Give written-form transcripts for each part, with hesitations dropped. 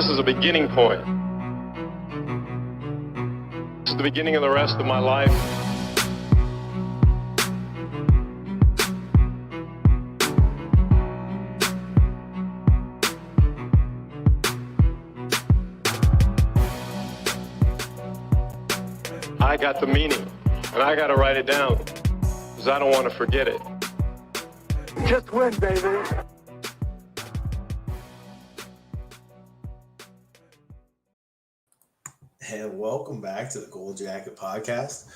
This is a beginning point. This is the beginning of the rest of my life. I got the meaning, and I got to write it down, because I don't want to forget it. Just win, baby. And welcome back to the Gold Jacket Podcast,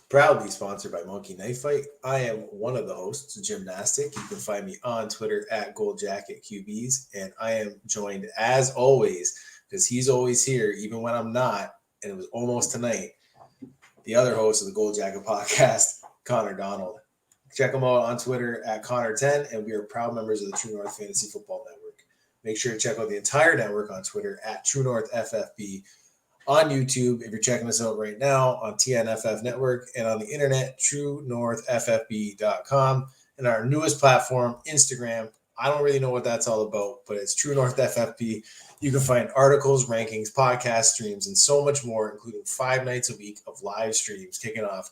proudly sponsored by Monkey Knife Fight. I am one of the hosts, Gymnastic. You can find me on Twitter at GoldJacketQBs, and I am joined, as always, because he's always here, even when I'm not, and it was almost tonight, the other host of the Gold Jacket Podcast, Connor Darnold. Check him out on Twitter at Connor10, and we are proud members of the True North Fantasy Football Network. Make sure to check out the entire network on Twitter at True North FFB, on YouTube if you're checking us out right now, on TNFF Network, and on the internet, TrueNorthFFB.com, and our newest platform, Instagram. I don't really know what that's all about, but it's True North FFB. You can find articles, rankings, podcast streams, and so much more, including 5 nights a week of live streams kicking off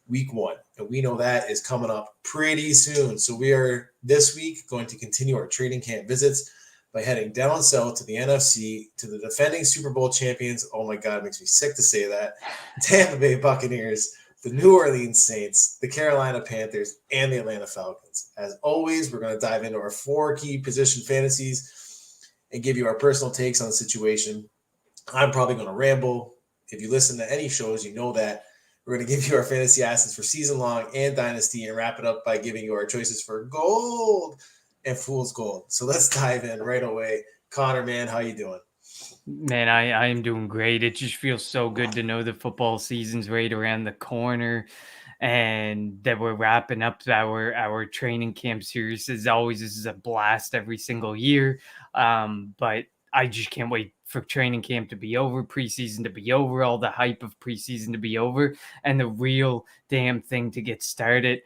week 1. And we know that is coming up pretty soon. So we are this week going to continue our training camp visits by heading down south to the NFC, to the defending Super Bowl champions. Oh my God, it makes me sick to say that. Tampa Bay Buccaneers, the New Orleans Saints, the Carolina Panthers, and the Atlanta Falcons. As always, we're going to dive into our 4 key position fantasies and give you our personal takes on the situation. I'm probably going to ramble. If you listen to any shows, you know that. We're going to give you our fantasy assets for season long and dynasty, and wrap it up by giving you our choices for gold and fool's gold. So let's dive in right away. Connor, man, how you doing? Man, I am doing great. It just feels so good to know the football season's right around the corner and that we're wrapping up our training camp series. As always, this is a blast every single year. But I just can't wait for training camp to be over, preseason to be over, all the hype of preseason to be over, and the real damn thing to get started.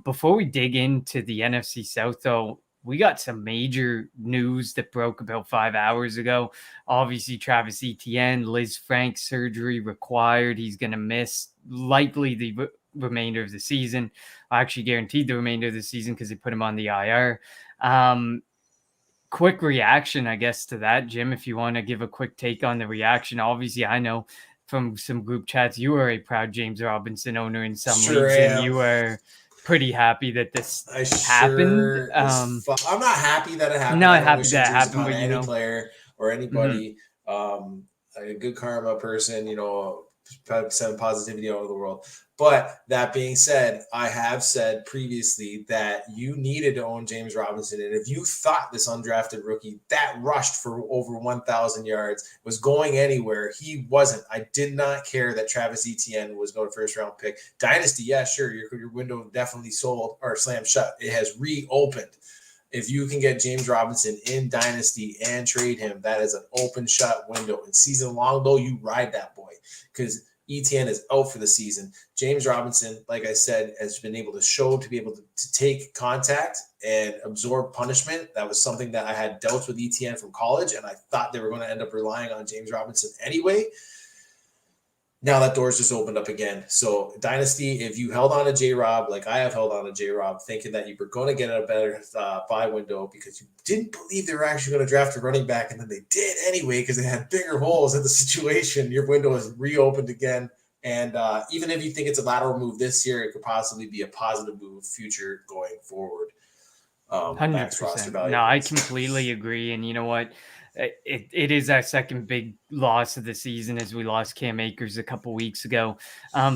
Before we dig into the NFC South, though, we got some major news that broke about 5 hours ago. Obviously, Travis Etienne, Liz Frank surgery required. He's going to miss likely the remainder of the season. Actually guaranteed the remainder of the season because they put him on the IR. Quick reaction, I guess, to that, Jim, if you want to give a quick take on the reaction. Obviously, I know from some group chats, you are a proud James Robinson owner in some leagues, and you are pretty happy that this happened. I'm not happy that it happened. Not happy that it happened, but any player or anybody, a good karma person, send positivity out of the world. But that being said, I have said previously that you needed to own James Robinson. And if you thought this undrafted rookie that rushed for over 1,000 yards was going anywhere, he wasn't. I did not care that Travis Etienne was going first round pick. Dynasty, yeah, sure. Your window definitely sold or slammed shut. It has reopened. If you can get James Robinson in Dynasty and trade him, that is an open shut window. In season long, though, you ride that boy because Etienne is out for the season. James Robinson, like I said, has been able to show to be able to take contact and absorb punishment. That was something that I had dealt with Etienne from college, and I thought they were going to end up relying on James Robinson anyway. Now that door's just opened up again. So Dynasty, if you held on to J-Rob, like I have held on to J-Rob, thinking that you were going to get a better buy window because you didn't believe they were actually going to draft a running back, and then they did anyway because they had bigger holes in the situation. Your window is reopened again. And even if you think it's a lateral move this year, it could possibly be a positive move future going forward. 100%. No, I completely agree. And you know what? It is our second big loss of the season as we lost Cam Akers a couple weeks ago.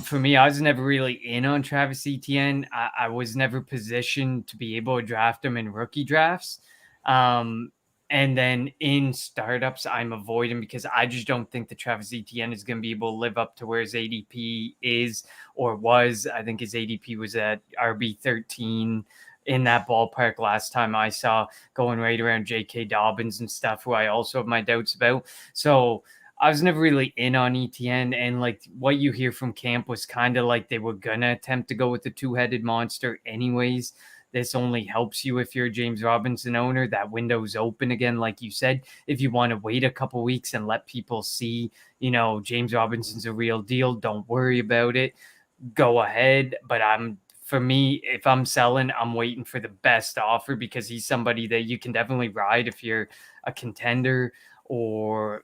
For me, I was never really in on Travis Etienne. I was never positioned to be able to draft him in rookie drafts. And then in startups, I'm avoiding because I just don't think that Travis Etienne is going to be able to live up to where his ADP is or was. I think his ADP was at RB13 in that ballpark last time I saw, going right around J.K. Dobbins and stuff, who I also have my doubts about. So I was never really in on Etienne, and like what you hear from camp was kind of like they were going to attempt to go with the two-headed monster anyways. this only helps you if you're a James Robinson owner. That window's open again, like you said. If you want to wait a couple weeks and let people see, James Robinson's a real deal, don't worry about it. Go ahead. But for me, if I'm selling, I'm waiting for the best offer, because he's somebody that you can definitely ride if you're a contender, or,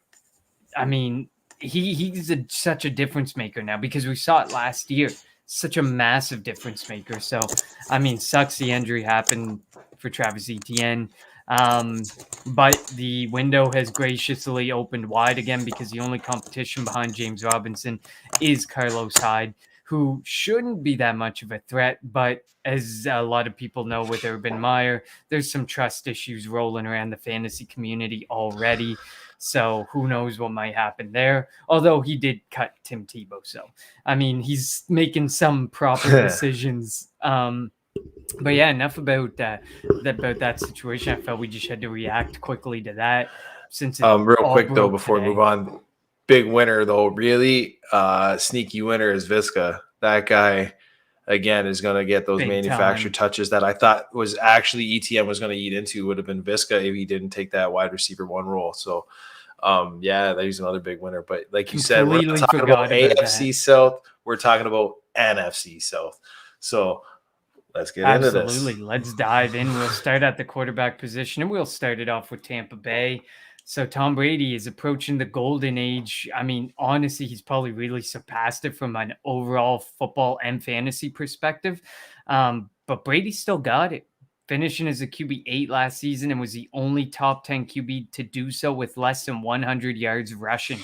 I mean, he's such a difference maker now, because we saw it last year. Such a massive difference maker. So, I mean, sucks the injury happened for Travis Etienne. But the window has graciously opened wide again, because the only competition behind James Robinson is Carlos Hyde, who shouldn't be that much of a threat. But as a lot of people know with Urban Meyer, there's some trust issues rolling around the fantasy community already. So who knows what might happen there, although he did cut Tim Tebow. So, I mean, he's making some proper decisions. But yeah, enough about that situation. I felt we just had to react quickly to that. Since real quick though, before we move on, big winner though, really sneaky winner is Visca. That guy again is going to get those manufactured touches that I thought was actually ETN was going to eat into. Would have been Visca if he didn't take that wide receiver one role. So yeah, he's another big winner. But like you said, we're not talking about AFC South, we're talking about NFC South. So let's get into this. Absolutely. Let's dive in. We'll start at the quarterback position, and we'll start it off with Tampa Bay. So Tom Brady is approaching the golden age. I mean, honestly, he's probably really surpassed it from an overall football and fantasy perspective. But Brady still got it, finishing as a QB8 last season, and was the only top 10 QB to do so with less than 100 yards rushing.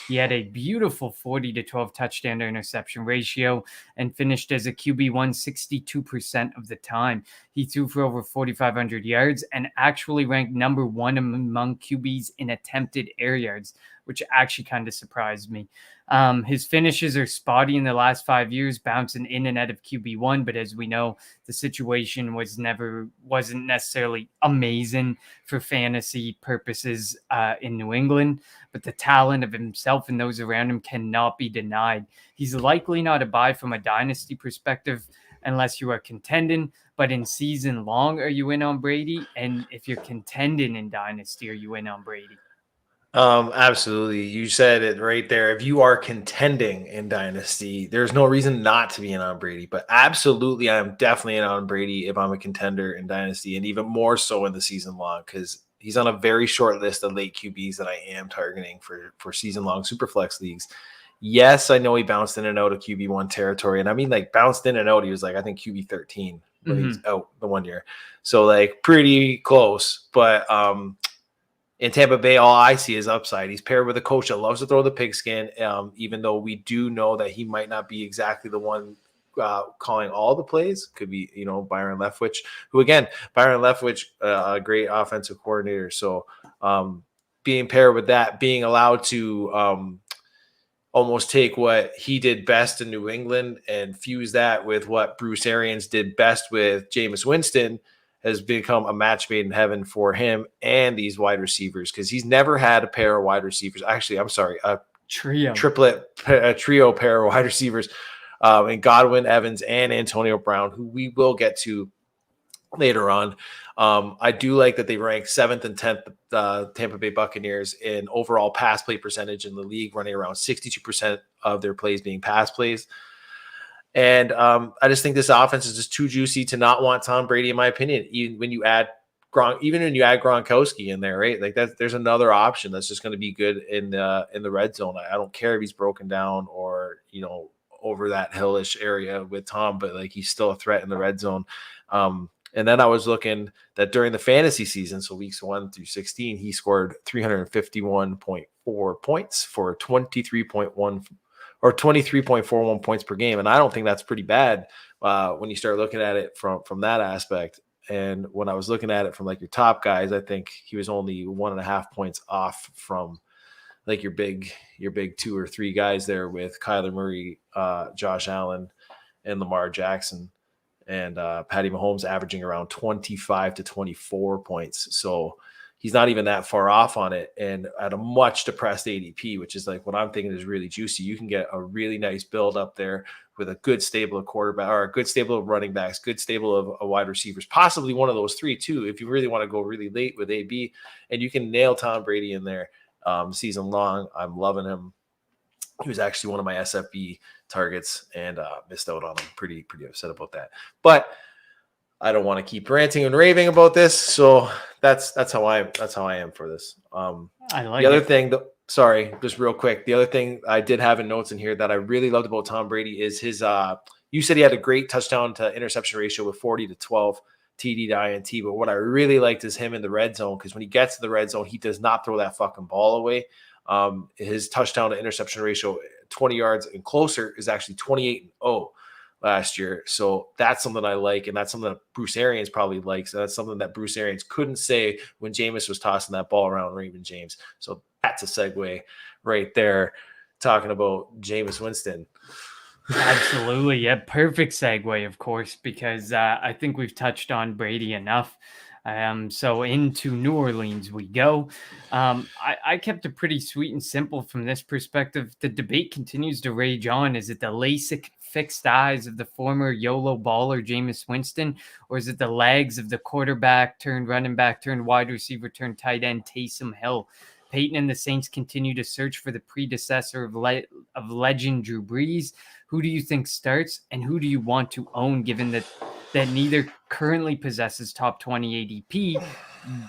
He had a beautiful 40-12 touchdown to interception ratio and finished as a QB1 62% of the time. He threw for over 4,500 yards and actually ranked number one among QBs in attempted air yards, which actually kind of surprised me. His finishes are spotty in the last 5 years, bouncing in and out of QB1. But as we know, the situation wasn't necessarily amazing for fantasy purposes in New England. But the talent of himself and those around him cannot be denied. He's likely not a buy from a dynasty perspective unless you are contending. But in season long, are you in on Brady? And if you're contending in dynasty, are you in on Brady? Absolutely. You said it right there. If you are contending in dynasty, there's no reason not to be in on Brady, but absolutely, I'm definitely in on Brady if I'm a contender in dynasty, and even more so in the season long, because he's on a very short list of late QBs that I am targeting for season long super flex leagues. Yes, I know he bounced in and out of QB1 territory, and I mean, like, bounced in and out. He was like, I think QB 13 when he's out the 1 year. So like pretty close, but, in Tampa Bay, all I see is upside. He's paired with a coach that loves to throw the pigskin, even though we do know that he might not be exactly the one calling all the plays. Could be, Byron Leftwich, who, again, Byron Leftwich, a great offensive coordinator. So being paired with that, being allowed to almost take what he did best in New England and fuse that with what Bruce Arians did best with Jameis Winston, has become a match made in heaven for him and these wide receivers, because he's never had a pair of wide receivers. Actually, I'm sorry, a trio pair of wide receivers in Godwin, Evans, and Antonio Brown, who we will get to later on. I do like that they rank 7th and 10th, Tampa Bay Buccaneers, in overall pass play percentage in the league, running around 62% of their plays being pass plays. And I just think this offense is just too juicy to not want Tom Brady, in my opinion. Even when you add Gronkowski in there, right? Like there's another option that's just going to be good in the red zone. I don't care if he's broken down or over that hillish area with Tom, but like he's still a threat in the red zone. And then I was looking that during the fantasy season, so weeks 1 through 16, he scored 351.4 points for 23.1 or 23.41 points per game. And I don't think that's pretty bad when you start looking at it from that aspect. And when I was looking at it from like your top guys, I think he was only 1.5 points off from like your big 2 or 3 guys there with Kyler Murray, Josh Allen, and Lamar Jackson, and Patty Mahomes averaging around 25 to 24 points. So he's not even that far off on it, and at a much depressed ADP, which is like what I'm thinking is really juicy. You can get a really nice build up there with a good stable of quarterback or a good stable of running backs, good stable of wide receivers, possibly one of those three too, if you really want to go really late with AB, and you can nail Tom Brady in there season long. I'm loving him. He was actually one of my SFB targets and missed out on him. Pretty upset about that. But I don't want to keep ranting and raving about this, so that's how I am for this. I like the other it. thing. Sorry, just real quick. The other thing I did have in notes in here that I really loved about Tom Brady is his. You said he had a great touchdown to interception ratio with 40-12 TD to INT, but what I really liked is him in the red zone, because when he gets to the red zone, he does not throw that fucking ball away. His touchdown to interception ratio, 20 yards and closer, is actually 28-0 last year. So that's something I like, and that's something that Bruce Arians probably likes, and that's something that Bruce Arians couldn't say when Jameis was tossing that ball around Raymond James. So that's a segue right there, talking about Jameis Winston. Absolutely. Yeah. Perfect segue, of course, because I think we've touched on Brady enough. So into New Orleans we go. I kept it pretty sweet and simple from this perspective. The debate continues to rage on. Is it the LASIK fixed eyes of the former YOLO baller Jameis Winston, or is it the legs of the quarterback turned running back turned wide receiver turned tight end Taysom Hill? Peyton and the Saints continue to search for the predecessor of legend Drew Brees. Who do you think starts, and who do you want to own, given that neither currently possesses top 20 ADP,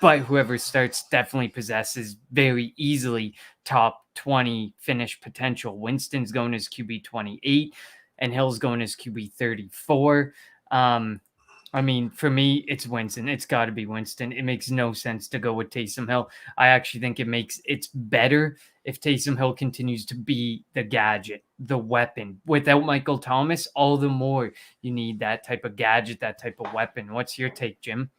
but whoever starts definitely possesses very easily top 20 finish potential? Winston's going as QB 28, and Hill's going as QB 34. I mean, for me, it's Winston. It's got to be Winston. It makes no sense to go with Taysom Hill. I actually think it's better if Taysom Hill continues to be the gadget, the weapon. Without Michael Thomas, all the more you need that type of gadget, that type of weapon. What's your take, Jim?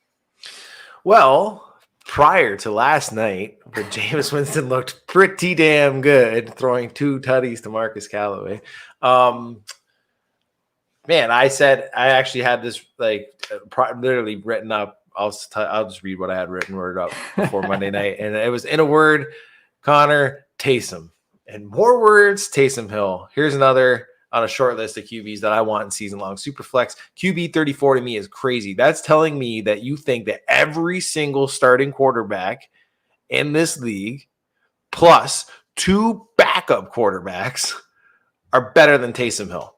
Well, prior to last night, where Jameis Winston looked pretty damn good, throwing 2 tutties to Marcus Callaway. Man, I actually had this literally written up. I'll just read what I had written up before Monday night, and it was in a word: Connor, Taysom, and more words: Taysom Hill. Here's another on a short list of QBs that I want in season long Superflex. QB 34 to me is crazy. That's telling me that you think that every single starting quarterback in this league, plus 2 backup quarterbacks, are better than Taysom Hill.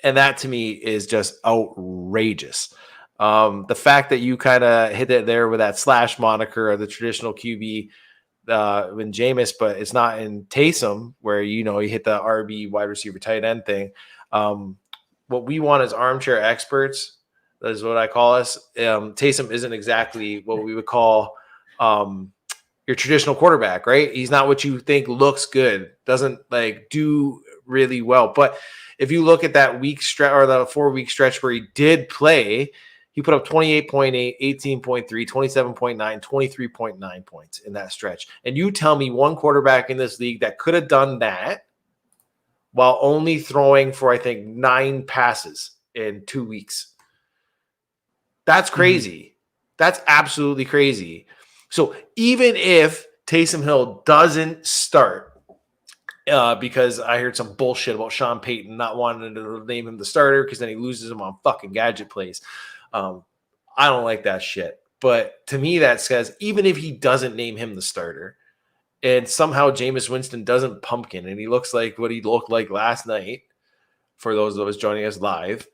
And that to me is just outrageous. The fact that you kind of hit it there with that slash moniker of the traditional QB in Jameis, but it's not in Taysom, where you hit the RB wide receiver tight end thing. What we want as armchair experts, that is what I call us. Taysom isn't exactly what we would call your traditional quarterback, right? He's not what you think looks good, doesn't do really well. But if you look at that week stretch or the 4-week stretch where he did play, he put up 28.8, 18.3, 27.9, 23.9 points in that stretch. And you tell me one quarterback in this league that could have done that while only throwing for, I think, 9 passes in 2 weeks. That's crazy. That's absolutely crazy. So even if Taysom Hill doesn't start, because I heard some bullshit about Sean Payton not wanting to name him the starter because then he loses him on fucking gadget plays. I don't like that shit. But to me, that says even if he doesn't name him the starter and somehow Jameis Winston doesn't pumpkin and he looks like what he looked like last night, for those of us joining us live,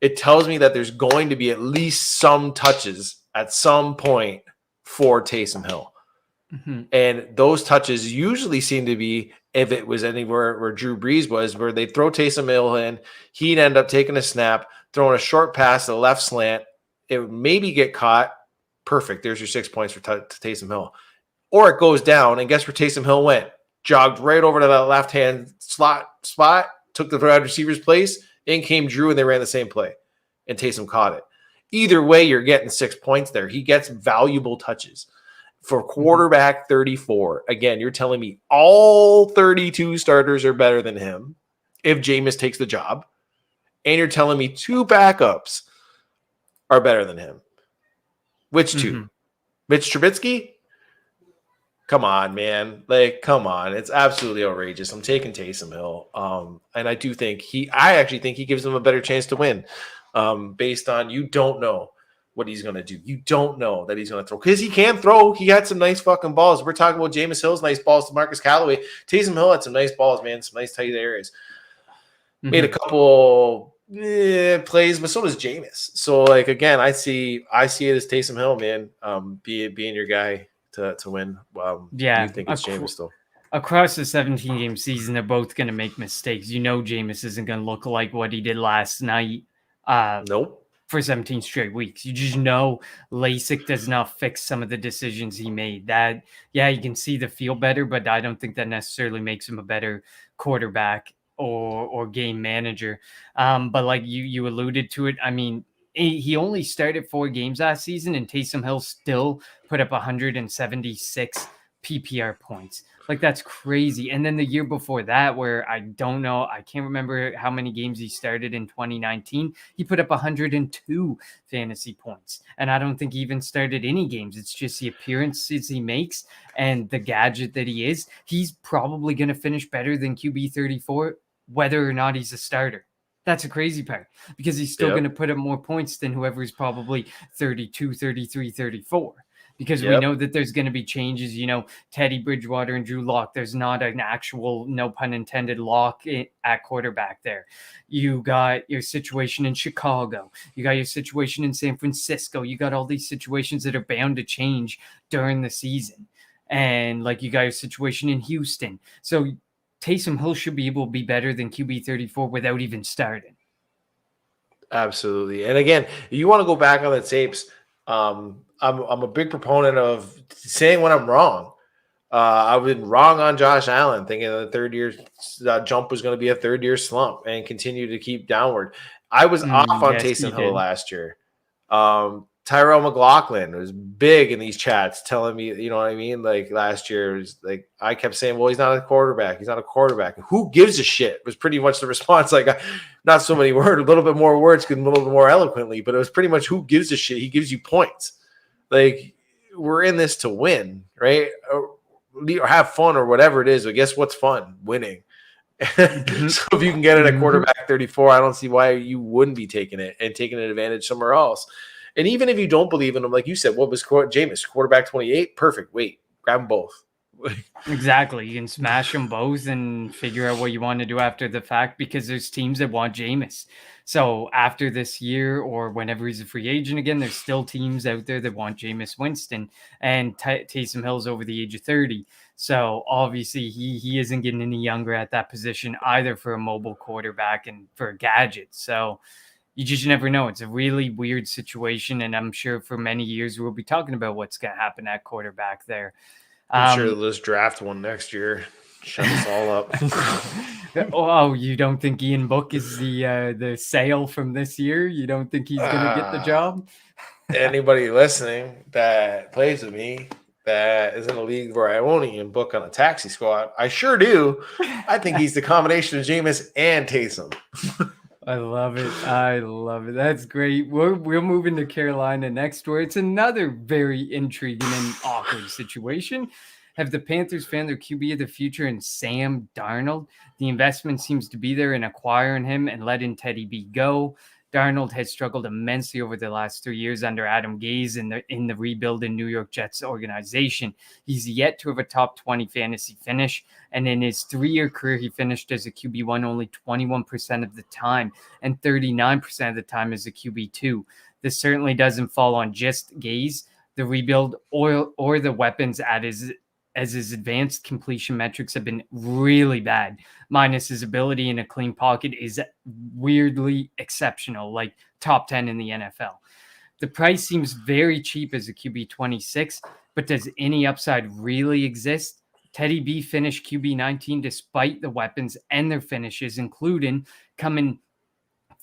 it tells me that there's going to be at least some touches at some point for Taysom Hill. Mm-hmm. And those touches usually seem to be, if it was anywhere where Drew Brees was, where they'd throw Taysom Hill in, he'd end up taking a snap, throwing a short pass to the left slant. It would maybe get caught. Perfect. There's your 6 points for Taysom Hill. Or it goes down, and guess where Taysom Hill went? Jogged right over to that left-hand slot spot, took the wide receiver's place, in came Drew, and they ran the same play. And Taysom caught it. Either way, you're getting 6 points there. He gets valuable touches. For quarterback 34, again, you're telling me all 32 starters are better than him if Jameis takes the job, and you're telling me 2 backups are better than him. Which 2? Mitch Trubisky? Come on, man. Like, come on. It's absolutely outrageous. I'm taking Taysom Hill. And I actually think he gives them a better chance to win. Based on you don't know what he's gonna do. You don't know that he's gonna throw. Because he can throw. He had some nice fucking balls. We're talking about Jameis Hill's nice balls to Marcus Callaway. Taysom Hill had some nice balls, man. Some nice tight areas. Made a couple plays, but so does Jameis. So, like, again, I see it as Taysom Hill, man. Being your guy to win. Yeah, you think it's Jameis though? Across the 17-game season, they're both going to make mistakes. Jameis isn't going to look like what he did last night. Nope. For 17 straight weeks. You just know LASIK does not fix some of the decisions he made. That, yeah, you can see the feel better, but I don't think that necessarily makes him a better quarterback or game manager. But like you alluded to it, I mean, he only started 4 games last season, and Taysom Hill still put up 176 PPR points. Like, that's crazy. And then the year before that, where I can't remember how many games he started in 2019, he put up 102 fantasy points. And I don't think he even started any games. It's just the appearances he makes and the gadget that he is. He's probably going to finish better than QB 34, whether or not he's a starter. That's a crazy part, because he's still going to put up more points than whoever is probably 32, 33, 34. Because we know that there's going to be changes, Teddy Bridgewater and Drew Lock. There's not an actual, no pun intended, lock at quarterback there. You got your situation in Chicago. You got your situation in San Francisco. You got all these situations that are bound to change during the season. And like, you got your situation in Houston. So Taysom Hill should be able to be better than QB 34 without even starting. Absolutely. And again, you want to go back on the tapes. I'm a big proponent of saying when I'm wrong. I've been wrong on Josh Allen, thinking the third year jump was going to be a third year slump and continue to keep downward. I was off on Taysom Hill last year. Tyrell McLaughlin was big in these chats telling me, you know what I mean? Like, last year, it was like, I kept saying, well, he's not a quarterback. He's not a quarterback. Who gives a shit was pretty much the response. Like, not so many words, a little bit more words, a little bit more eloquently, but it was pretty much, who gives a shit? He gives you points. Like, we're in this to win, right? Or have fun or whatever it is. But guess what's fun? Winning. So if you can get it at quarterback 34, I don't see why you wouldn't be taking it and taking an advantage somewhere else. And even if you don't believe in him, like you said, what was Jameis, quarterback 28? Perfect. Wait, grab them both. Exactly. You can smash them both and figure out what you want to do after the fact, because there's teams that want Jameis. So after this year, or whenever he's a free agent again, there's still teams out there that want Jameis Winston, and Taysom Hill's over the age of 30. So obviously he isn't getting any younger at that position either, for a mobile quarterback and for a gadget. So you just never know. It's a really weird situation, and I'm sure for many years we'll be talking about what's going to happen at quarterback there. I'm sure they'll just draft one next year. Shut us all up. Oh, you don't think Ian Book is the sale from this year? You don't think he's going to get the job? Anybody listening that plays with me that is in a league where I own Ian Book on a taxi squad, I sure do. I think he's the combination of Jameis and Taysom. I love it. That's great. We're moving to Carolina next, where it's another very intriguing and awkward situation. Have the Panthers found their QB of the future in Sam Darnold? The investment seems to be there in acquiring him and letting Teddy B go. Darnold has struggled immensely over the last 3 years under Adam Gase in the rebuilding New York Jets organization. He's yet to have a top 20 fantasy finish, and in his 3-year career, he finished as a QB1 only 21% of the time and 39% of the time as a QB2. This certainly doesn't fall on just Gase, the rebuild, or the weapons as his advanced completion metrics have been really bad, minus his ability in a clean pocket is weirdly exceptional, like top 10 in the NFL. The price seems very cheap as a QB 26, but does any upside really exist? Teddy B finished QB 19 despite the weapons and their finishes, including coming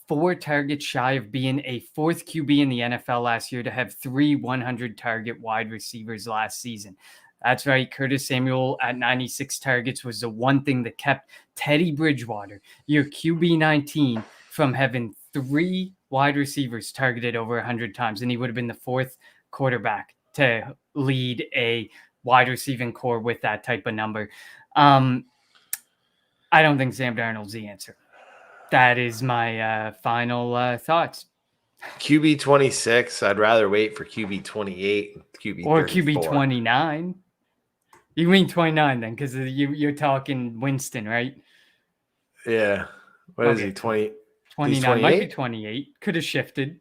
4 targets shy of being a 4th QB in the NFL last year to have 3 100-target wide receivers last season. That's right. Curtis Samuel at 96 targets was the one thing that kept Teddy Bridgewater, your QB 19, from having 3 wide receivers targeted over 100 times. And he would have been the 4th quarterback to lead a wide receiving core with that type of number. I don't think Sam Darnold's the answer. That is my final thoughts. QB 26. I'd rather wait for QB 28, QB Or 34. QB 29. You mean 29 then, because you're talking Winston, right? Yeah. What is he? 20? 29 might be 28. Could have shifted.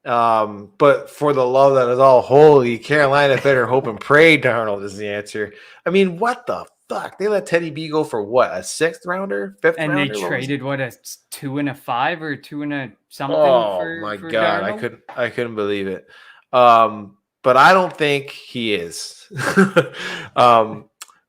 But for the love that is all holy, Carolina better hope and pray Darnold is the answer. I mean, what the fuck? They let Teddy B go for what? A 6th rounder? 5th and rounder? they traded a 2 and a 5 or 2 and a something. Oh my god, Darnold? I couldn't believe it. But I don't think he is.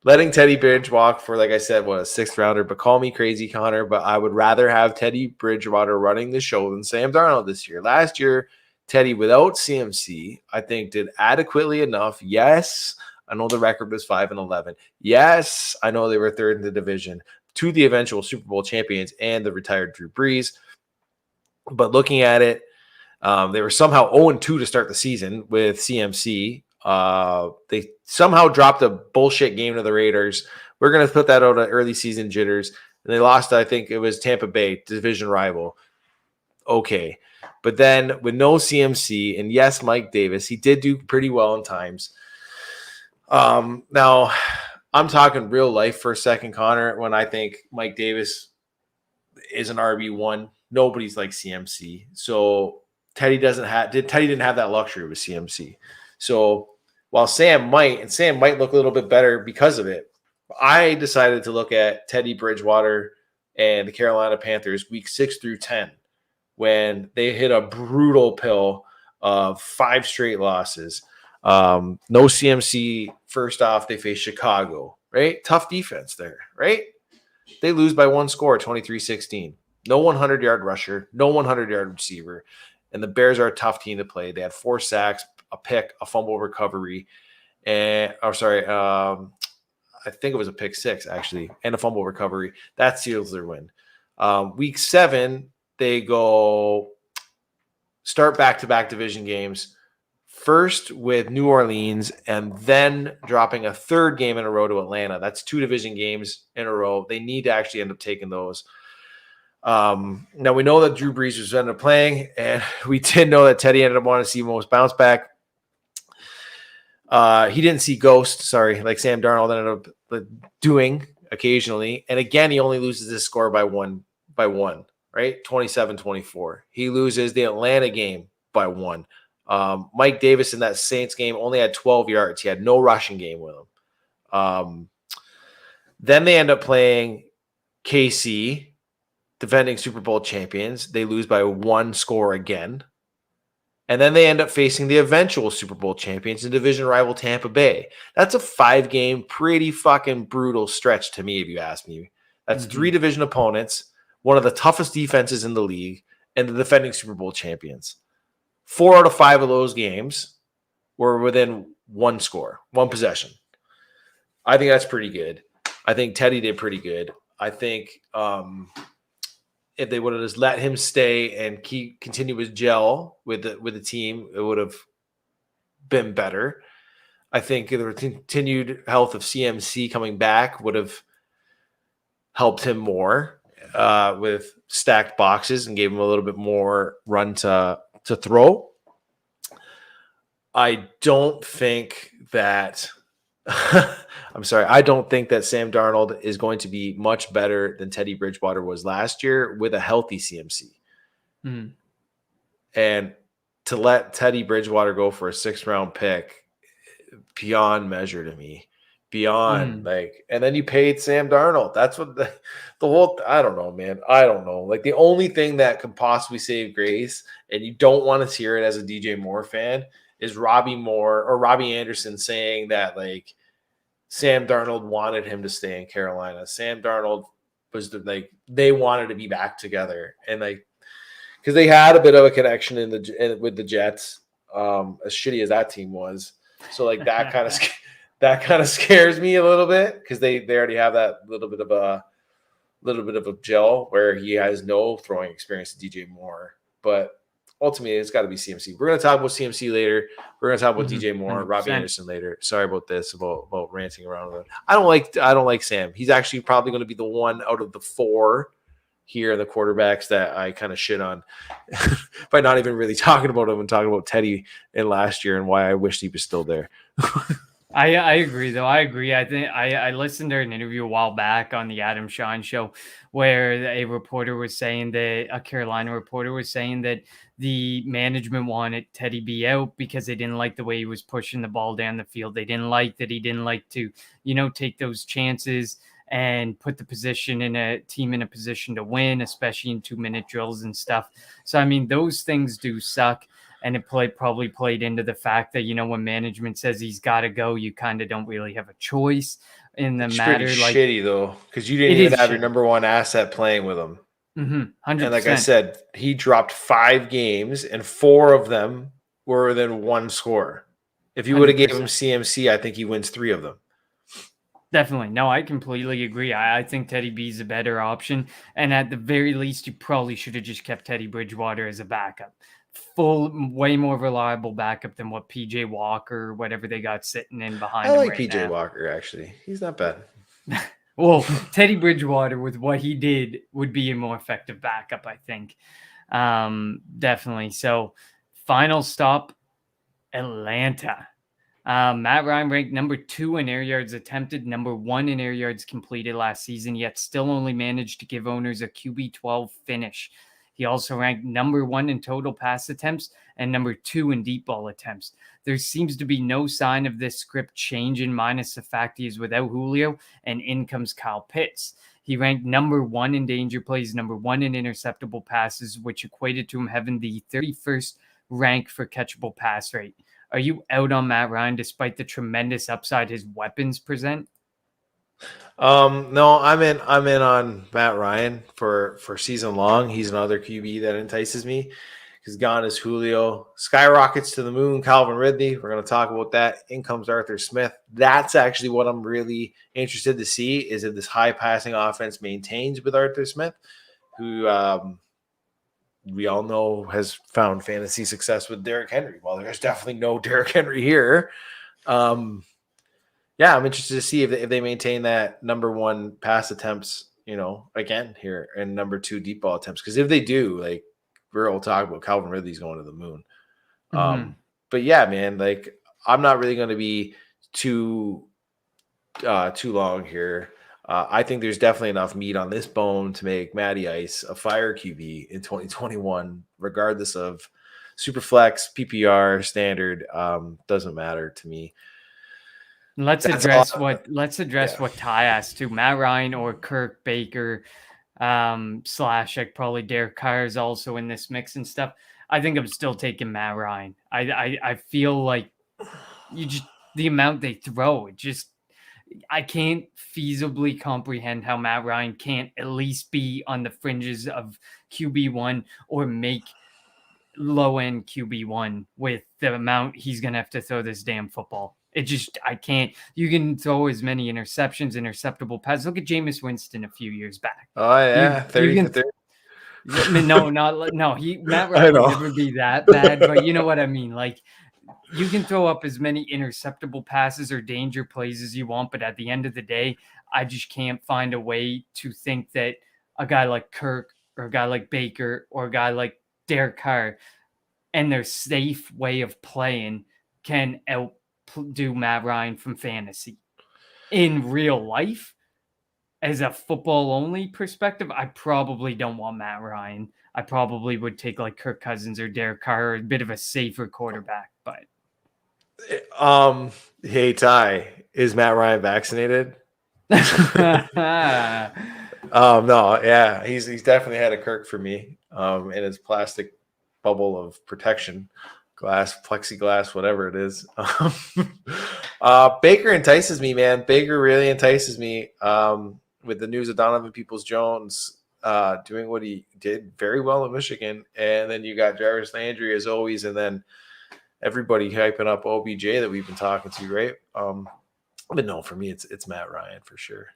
Letting Teddy Bridgewater for, like I said, a 6th rounder, but call me crazy, Connor, but I would rather have Teddy Bridgewater running the show than Sam Darnold this year. Last year, Teddy without CMC, I think did adequately enough. Yes, I know the record was 5-11. Yes, I know they were 3rd in the division to the eventual Super Bowl champions and the retired Drew Brees. But looking at it, they were somehow 0-2 to start the season with CMC. They somehow dropped a bullshit game to the Raiders. We're going to put that out of early season jitters. And they lost, I think it was Tampa Bay, division rival. Okay. But then with no CMC, and yes, Mike Davis, he did do pretty well in times. Now, I'm talking real life for a second, Connor, when I think Mike Davis is an RB1. Nobody's like CMC. So Teddy didn't have that luxury with CMC. So while Sam might look a little bit better because of it, I decided to look at Teddy Bridgewater and the Carolina Panthers week 6 through 10 when they hit a brutal pill of 5 straight losses. No CMC. First off, they face Chicago, right? Tough defense there, right? They lose by 1 score, 23-16. No 100-yard rusher, no 100-yard receiver. And the Bears are a tough team to play. They had 4 sacks, a pick, a fumble recovery, and I think it was a pick 6 actually, and a fumble recovery. That seals their win. Week 7, they go start back-to-back division games. First with New Orleans, and then dropping a 3rd game in a row to Atlanta. That's 2 division games in a row. They need to actually end up taking those. Now we know that Drew Brees was ended up playing, and we did know that Teddy ended up wanting to see most bounce back. He didn't see ghost, like Sam Darnold ended up doing occasionally. And again, he only loses this score by one, right? 27-24. He loses the Atlanta game by 1. Mike Davis in that Saints game only had 12 yards. He had no rushing game with him. Then they end up playing KC, defending Super Bowl champions. They lose by 1 score again. And then they end up facing the eventual Super Bowl champions and division rival Tampa Bay. That's a 5-game, pretty fucking brutal stretch to me, if you ask me. That's 3 division opponents, one of the toughest defenses in the league, and the defending Super Bowl champions. 4 out of 5 of those games were within 1 score, 1 possession. I think that's pretty good. I think Teddy did pretty good. I think if they would have just let him stay and continue his gel with the team, it would have been better. I think the continued health of CMC coming back would have helped him more with stacked boxes and gave him a little bit more run to throw. I don't think that I don't think that Sam Darnold is going to be much better than Teddy Bridgewater was last year with a healthy CMC. And to let Teddy Bridgewater go for a 6th round pick, beyond measure to me. Beyond and then you paid Sam Darnold. That's what the whole, I don't know, man. I don't know. Like the only thing that could possibly save grace, and you don't want to hear it as a DJ Moore fan, is Robbie Anderson saying that like Sam Darnold wanted him to stay in Carolina. Sam Darnold was they wanted to be back together, and because they had a bit of a connection with the Jets, as shitty as that team was. So like that kind of scares me a little bit because they already have that little bit of a gel where he has no throwing experience to DJ Moore. But ultimately it's got to be CMC. We're going to talk about CMC later. We're going to talk about DJ Moore, 100%. Robbie Anderson later. Sorry about this, about ranting around with it. I don't like Sam. He's actually probably going to be the one out of the 4 here in the quarterbacks that I kind of shit on by not even really talking about him and talking about Teddy in last year and why I wished he was still there. I agree, though. I agree. I think I listened to an interview a while back on the Adam Shine show where a reporter was saying that a Carolina reporter was saying that the management wanted Teddy B out because they didn't like the way he was pushing the ball down the field. They didn't like that he didn't like to, take those chances and put the team in a position to win, especially in 2-minute drills and stuff. So, I mean, those things do suck. And it probably played into the fact that, when management says he's got to go, you kind of don't really have a choice in the matter. Pretty like shitty, though, because you didn't even have your number 1 asset playing with him. 100%. And like I said, he dropped 5 games, and 4 of them were within 1 score. If you would have gave him CMC, I think he wins 3 of them. Definitely. No, I completely agree. I think Teddy B is a better option. And at the very least, you probably should have just kept Teddy Bridgewater as a backup. Way more reliable backup than what PJ Walker, whatever they got sitting in behind him. I like right PJ now. Walker, actually. He's not bad. Well, Teddy Bridgewater, with what he did, would be a more effective backup, I think. Definitely. So, final stop, Atlanta. Matt Ryan ranked number 2 in air yards attempted, number 1 in air yards completed last season, yet still only managed to give owners a QB12 finish. He also ranked number 1 in total pass attempts and number 2 in deep ball attempts. There seems to be no sign of this script changing, minus the fact he is without Julio, and in comes Kyle Pitts. He ranked number 1 in danger plays, number 1 in interceptable passes, which equated to him having the 31st rank for catchable pass rate. Are you out on Matt Ryan despite the tremendous upside his weapons present? No, I'm in on Matt Ryan for season long. He's another QB that entices me because gone is Julio. Skyrockets to the moon, Calvin Ridley. We're going to talk about that. In comes Arthur Smith. That's actually what I'm really interested to see, is if this high passing offense maintains with Arthur Smith, who we all know has found fantasy success with Derrick Henry. Well, there's definitely no Derrick Henry here. Yeah, I'm interested to see if they maintain that number 1 pass attempts, again here, and number 2 deep ball attempts. Because if they do, like, we're all talking about Calvin Ridley's going to the moon. But yeah, man, like, I'm not really going to be too long here. I think there's definitely enough meat on this bone to make Matty Ice a fire QB in 2021, regardless of Superflex, PPR, standard. Doesn't matter to me. Let's address what Ty asked too. Matt Ryan or Kirk Baker / like probably Derek Carr is also in this mix and stuff. I think I'm still taking Matt Ryan. I feel like the amount they throw, I can't feasibly comprehend how Matt Ryan can't at least be on the fringes of QB1 or make low-end QB1 with the amount he's going to have to throw this damn football. I can't. You can throw as many interceptions, interceptable passes. Look at Jameis Winston a few years back. Oh, yeah, 30 for 30. Matt Ryan will never be that bad, but you know what I mean? Like, you can throw up as many interceptable passes or danger plays as you want, but at the end of the day, I just can't find a way to think that a guy like Kirk or a guy like Baker or a guy like Derek Carr and their safe way of playing can outdo Matt Ryan from fantasy. In real life, as a football-only perspective, I probably don't want Matt Ryan. I probably would take like Kirk Cousins or Derek Carr, or a bit of a safer quarterback. But hey Ty, is Matt Ryan vaccinated? No, yeah, he's definitely had a Kirk for me. In his plastic bubble of protection, glass, plexiglass, whatever it is. Baker entices me, man. Baker really entices me. With the news of Donovan Peoples-Jones doing what he did very well in Michigan, and then you got Jarvis Landry as always, and then everybody hyping up OBJ that we've been talking to, right? But no, for me, it's Matt Ryan for sure.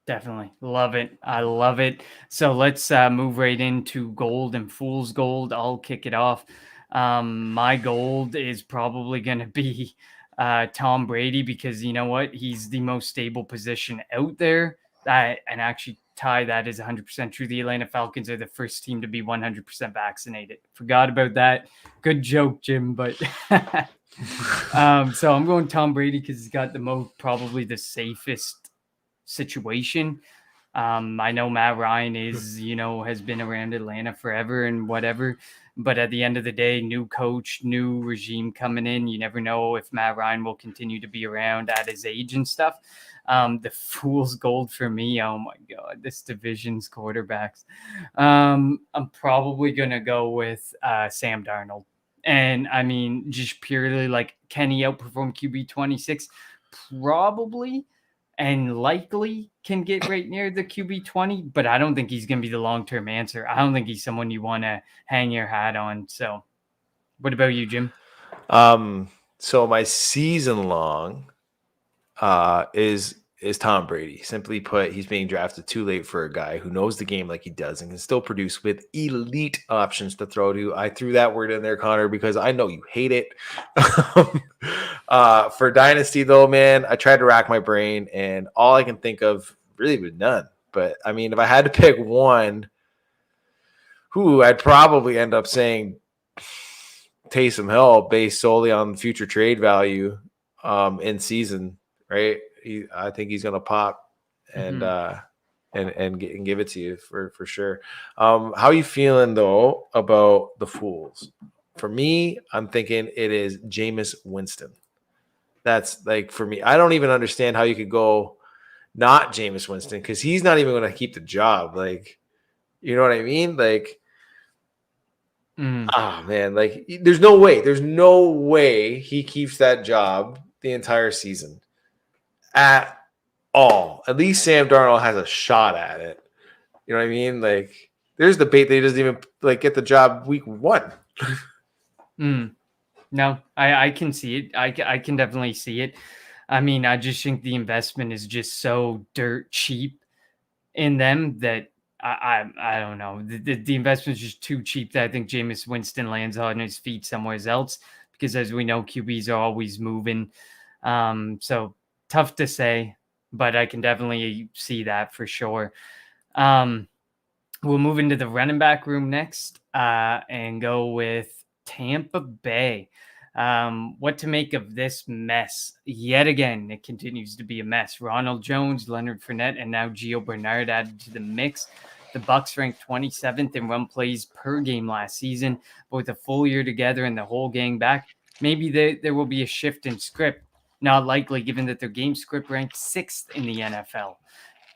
Definitely. Love it. I love it. So let's move right into gold and fool's gold. I'll kick it off. My gold is probably going to be Tom Brady, because you know what? He's the most stable position out there. And actually, Ty, that is 100% true. The Atlanta Falcons are the first team to be 100% vaccinated. Forgot about that. Good joke, Jim. But so I'm going Tom Brady because he's got the most, probably the safest situation. I know Matt Ryan is, has been around Atlanta forever and whatever, but at the end of the day, new coach, new regime coming in. You never know if Matt Ryan will continue to be around at his age and stuff. The fool's gold for me. Oh my God, this division's quarterbacks. I'm probably going to go with Sam Darnold. And I mean, just purely like, can he outperform QB 26? Probably. And likely can get right near the QB 20, but I don't think he's going to be the long-term answer. I don't think he's someone you want to hang your hat on. So what about you, Jim? So my season long is Tom Brady. Simply put, he's being drafted too late for a guy who knows the game like he does and can still produce with elite options to throw to. I threw that word in there, Connor, because I know you hate it. For Dynasty, though, man, I tried to rack my brain, and all I can think of really was none. But, I mean, if I had to pick one, I'd probably end up saying Taysom Hill based solely on future trade value in season, right? I think he's going to pop and give it to you for sure. How are you feeling, though, about the fools? For me, I'm thinking it is Jameis Winston. That's like, for me, I don't even understand how you could go not Jameis Winston, because he's not even going to keep the job. Like, you know what I mean? Like, oh man, like there's no way he keeps that job the entire season at all. At least Sam Darnold has a shot at it. You know what I mean? Like, there's debate that he doesn't even like get the job week 1. No, I can see it. I can definitely see it. I mean, I just think the investment is just so dirt cheap in them that I don't know. The investment is just too cheap that I think Jameis Winston lands on his feet somewhere else, because as we know, QBs are always moving. So tough to say, but I can definitely see that for sure. We'll move into the running back room next and go with Tampa Bay. What to make of this mess? Yet again, it continues to be a mess. Ronald Jones, Leonard Fournette, and now Gio Bernard added to the mix. The Bucs ranked 27th in run plays per game last season, but with a full year together and the whole gang back, maybe there will be a shift in script. Not likely, given that their game script ranked 6th in the NFL.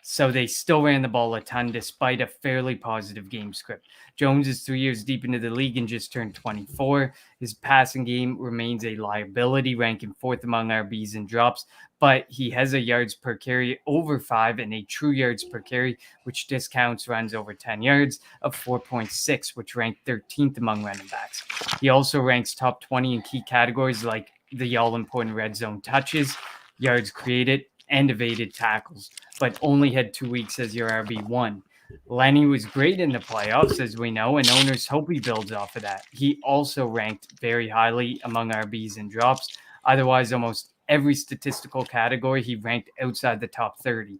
So they still ran the ball a ton despite a fairly positive game script. Jones is 3 years deep into the league and just turned 24. His passing game remains a liability, ranking 4th among RBs and drops, but he has a yards per carry over 5 and a true yards per carry, which discounts runs over 10 yards, of 4.6, which ranked 13th among running backs. He also ranks top 20 in key categories like the all-important red zone touches, yards created, and evaded tackles, but only had 2 weeks as your RB1. Lenny was great in the playoffs, as we know, and owners hope he builds off of that. He also ranked very highly among RBs and drops. Otherwise, almost every statistical category, he ranked outside the top 30.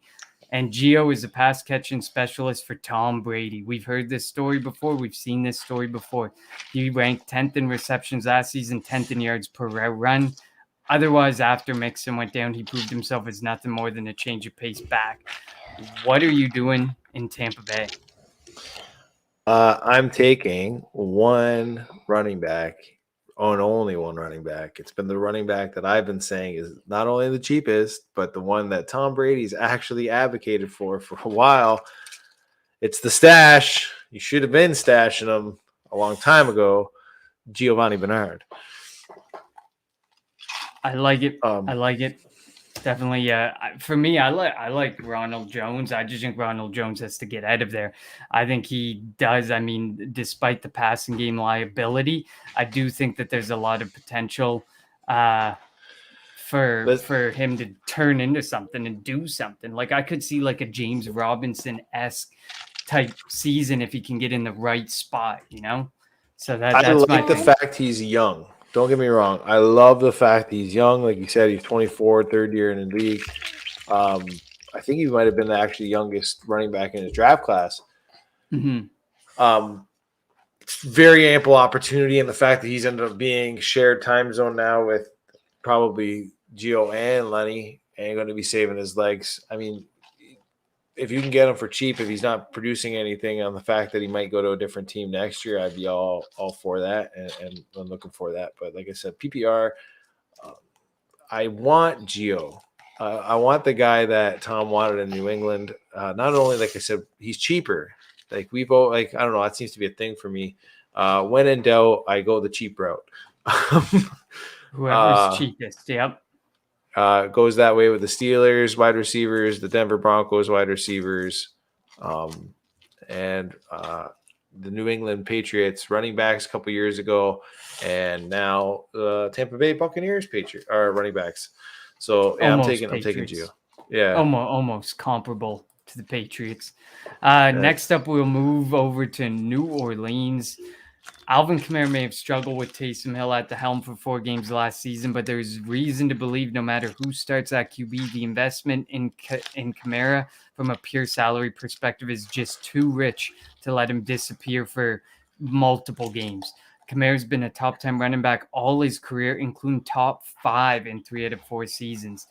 And Gio is a pass-catching specialist for Tom Brady. We've heard this story before. We've seen this story before. He ranked 10th in receptions last season, 10th in yards per run. Otherwise, after Mixon went down, he proved himself as nothing more than a change of pace back. What are you doing in Tampa Bay? I'm taking one running back, and only one running back. It's been the running back that I've been saying is not only the cheapest, but the one that Tom Brady's actually advocated for a while. It's the stash. You should have been stashing him a long time ago, Giovanni Bernard. I like it. I like it. Definitely. For me, I like Ronald Jones. I just think Ronald Jones has to get out of there. I think he does. I mean, despite the passing game liability, I do think that there's a lot of potential for for him to turn into something and do something. Like I could see like a James Robinson-esque type season if he can get in the right spot, you know? So that's I my like the thing. fact he's young. Don't get me wrong. I love the fact he's young. Like you said, he's 24, third year in the league. I think he might have been the actually youngest running back in his draft class. Mm-hmm. Very ample opportunity, and the fact that he's ended up being shared time zone now with probably Gio and Lenny and going to be saving his legs. I mean, if you can get him for cheap, if he's not producing anything on the fact that he might go to a different team next year, I'd be all for that and I'm looking for that. But like I said, PPR, I want Gio. I want the guy that Tom wanted in New England. Not only, like I said, he's cheaper. Like I don't know, that seems to be a thing for me. When in doubt, I go the cheap route. Whoever's cheapest, yep. Goes that way with the Steelers wide receivers, the Denver Broncos wide receivers, and the New England Patriots running backs a couple years ago, and now the Tampa Bay Buccaneers running backs. So yeah, I'm taking Gio. Yeah, almost comparable to the Patriots. Next up, we'll move over to New Orleans. Alvin Khmer may have struggled with Taysom Hill at the helm for 4 games last season, but there's reason to believe no matter who starts at QB, the investment in Kamara from a pure salary perspective is just too rich to let him disappear for multiple games. Kamara's been a top 10 running back all his career, including top 5 in 3 out of 4 seasons.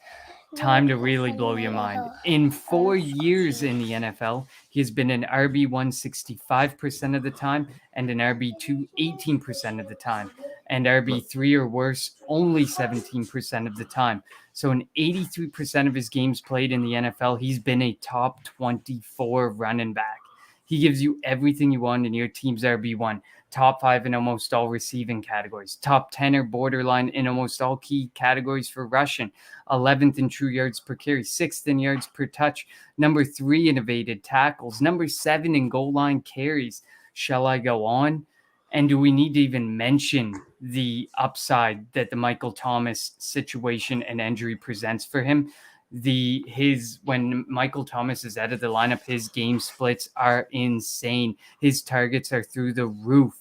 Time to really blow your mind. In 4 years in the NFL, he has been an RB1 65% of the time and an RB2 18% of the time, and RB3 or worse only 17% of the time. So in 83% of his games played in the NFL, he's been a top 24 running back. He gives you everything you want in your team's RB1. Top 5 in almost all receiving categories. Top 10 or borderline in almost all key categories for rushing. 11th in true yards per carry. 6th in yards per touch. Number 3 in evaded tackles. Number 7 in goal line carries. Shall I go on? And do we need to even mention the upside that the Michael Thomas situation and injury presents for him? When Michael Thomas is out of the lineup, his game splits are insane. His targets are through the roof.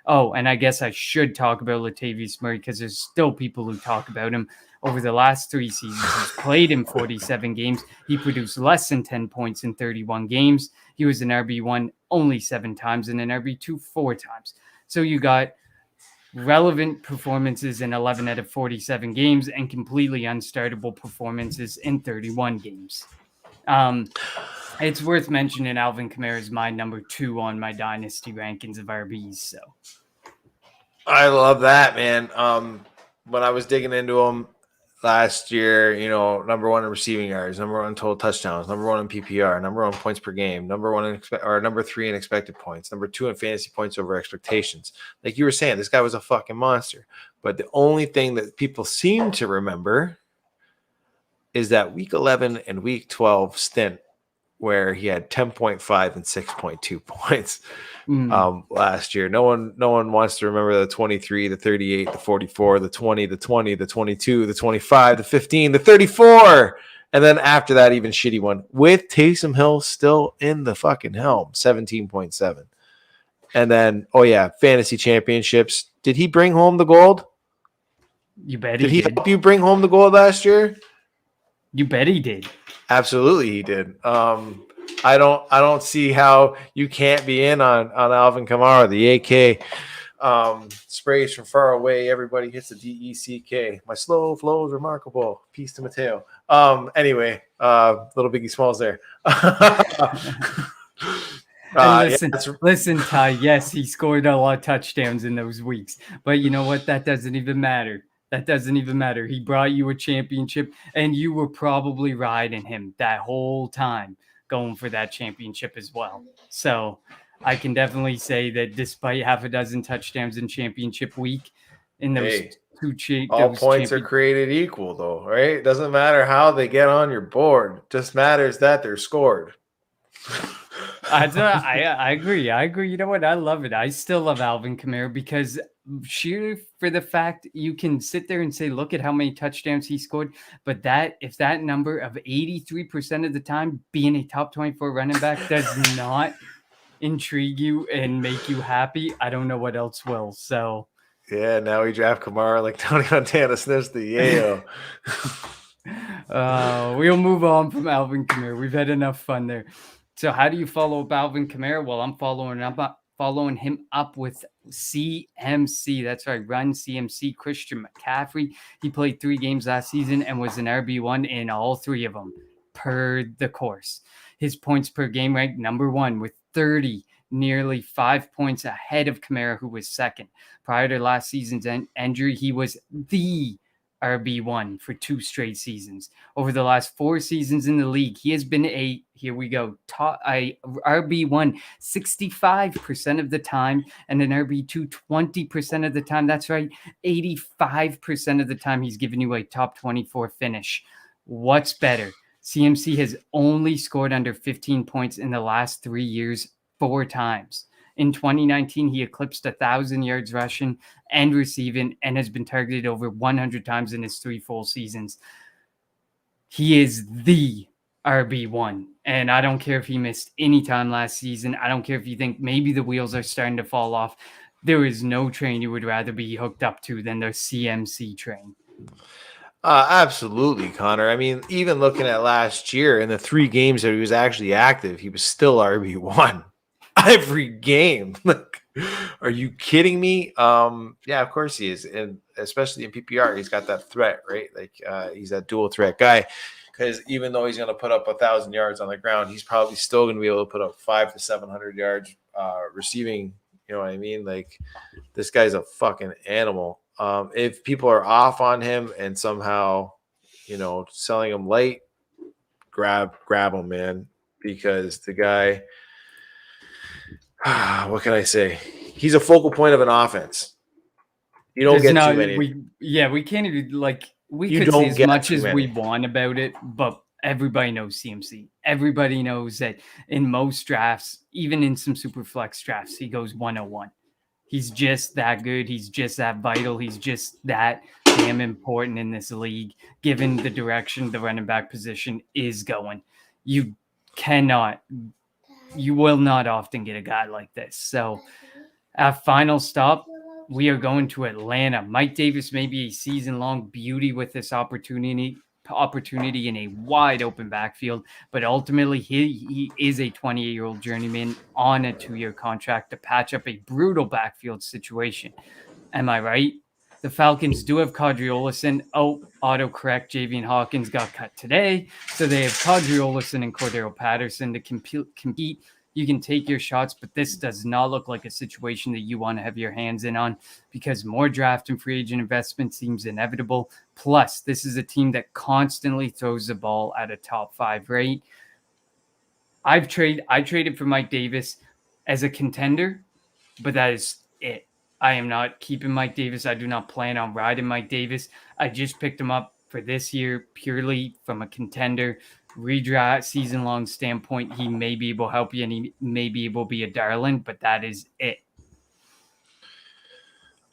Oh, and I guess I should talk about Latavius Murray because there's still people who talk about him. Over the last 3 seasons, he's played in 47 games. He produced less than 10 points in 31 games. He was an RB1 only 7 times and an RB2 4 times. So you got relevant performances in 11 out of 47 games and completely unstartable performances in 31 games. It's worth mentioning Alvin Khmer is my number 2 on my dynasty rankings of RBs. So I love that, man. When I was digging into him last year, number 1 in receiving yards, number 1 in total touchdowns, number 1 in PPR, number 1 in points per game, number 3 in expected points, number 2 in fantasy points over expectations. Like you were saying, this guy was a fucking monster. But the only thing that people seem to remember is that week 11 and week 12 stint where he had 10.5 and 6.2 points last year. No one wants to remember the 23, the 38, the 44, the 20, the 20, the 22, the 25, the 15, the 34. And then after that, even shitty one with Taysom Hill still in the fucking helm, 17.7. And then, fantasy championships. Did he bring home the gold? You bet he did. Did he help you bring home the gold last year? You bet he did. Absolutely, he did. I don't see how you can't be in on Alvin Khmer, the AK sprays from far away. Everybody hits the DECK. My slow flow is remarkable. Peace to Mateo. Anyway, little Biggie Smalls there. Listen, Ty. Yes, he scored a lot of touchdowns in those weeks, but you know what? That doesn't even matter. He brought you a championship, and you were probably riding him that whole time going for that championship as well. So I can definitely say that despite half a dozen touchdowns in championship week in those all points are created equal, though, right? It doesn't matter how they get on your board. It just matters that they're scored. I agree. I agree. You know what? I love it. I still love Alvin Khmer because sheer for the fact you can sit there and say, look at how many touchdowns he scored. But if that number of 83% of the time being a top 24 running back does not intrigue you and make you happy, I don't know what else will. So Yeah, now we draft Kamara like Tony Montana sniffs the yayo. we'll move on from Alvin Khmer. We've had enough fun there. So how do you follow up Alvin Khmer? Well, I'm following him up with CMC. That's right, run CMC. Christian McCaffrey. He played 3 games last season and was an RB1 in all 3 of them per the course. His points per game ranked number 1 with 30, nearly 5 points ahead of Kamara, who was second. Prior to last season's injury, he was the RB1 for 2 straight seasons. Over the last 4 seasons in the league, he has been top RB1 65% of the time and an RB2 20% of the time. That's right, 85% of the time he's given you a top 24 finish. What's better? CMC has only scored under 15 points in the last 3 years 4 times. In 2019, he eclipsed 1,000 yards rushing and receiving and has been targeted over 100 times in his 3 full seasons. He is the RB1, and I don't care if he missed any time last season. I don't care if you think maybe the wheels are starting to fall off. There is no train you would rather be hooked up to than the CMC train. Absolutely, Connor. I mean, even looking at last year in the 3 games that he was actually active, he was still RB1 every game. Like, are you kidding me? Yeah, of course he is, and especially in PPR, he's got that threat, right? Like, he's that dual threat guy. Because even though he's going to put up 1,000 yards on the ground, he's probably still going to be able to put up 500 to 700 yards receiving. You know what I mean? Like, this guy's a fucking animal. If people are off on him and somehow, selling him late, grab him, man, because the guy, what can I say? He's a focal point of an offense. You don't get too many. We can't even we could say as much as we want about it, but everybody knows CMC. Everybody knows that in most drafts, even in some super flex drafts, he goes 101. He's just that good. He's just that vital. He's just that damn important in this league, given the direction the running back position is going. You will not often get a guy like this. So our final stop, we are going to Atlanta. Mike Davis may be a season-long beauty with this opportunity in a wide open backfield, but ultimately he is a 28-year-old journeyman on a 2-year contract to patch up a brutal backfield situation. Am I right? The Falcons do have Kadri Olison. Autocorrect, Javian Hawkins got cut today, so they have Kadri Olison and Cordero Patterson to compete. You can take your shots, but this does not look like a situation that you want to have your hands in on because more draft and free agent investment seems inevitable. Plus, this is a team that constantly throws the ball at a top 5 rate. I traded for Mike Davis as a contender, but that is it. I am not keeping Mike Davis. I do not plan on riding Mike Davis. I just picked him up for this year purely from a contender redraft season-long standpoint. He may be able to help you and he may be able to be a darling, but that is it.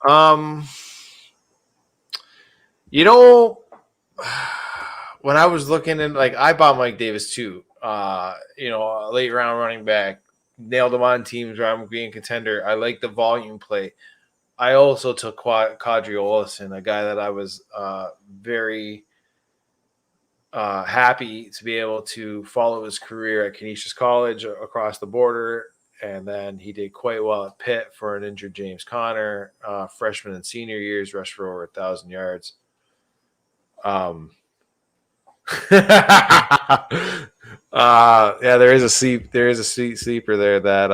When I was looking in, I bought Mike Davis too. A late round running back, nailed him on teams where I'm being contender. I like the volume play. I also took Kadri Olison, a guy that I was very happy to be able to follow his career at Canisius College across the border. And then he did quite well at Pitt for an injured James Conner. Freshman and senior years, rushed for over 1,000 yards. Yeah, there is a sleeper there that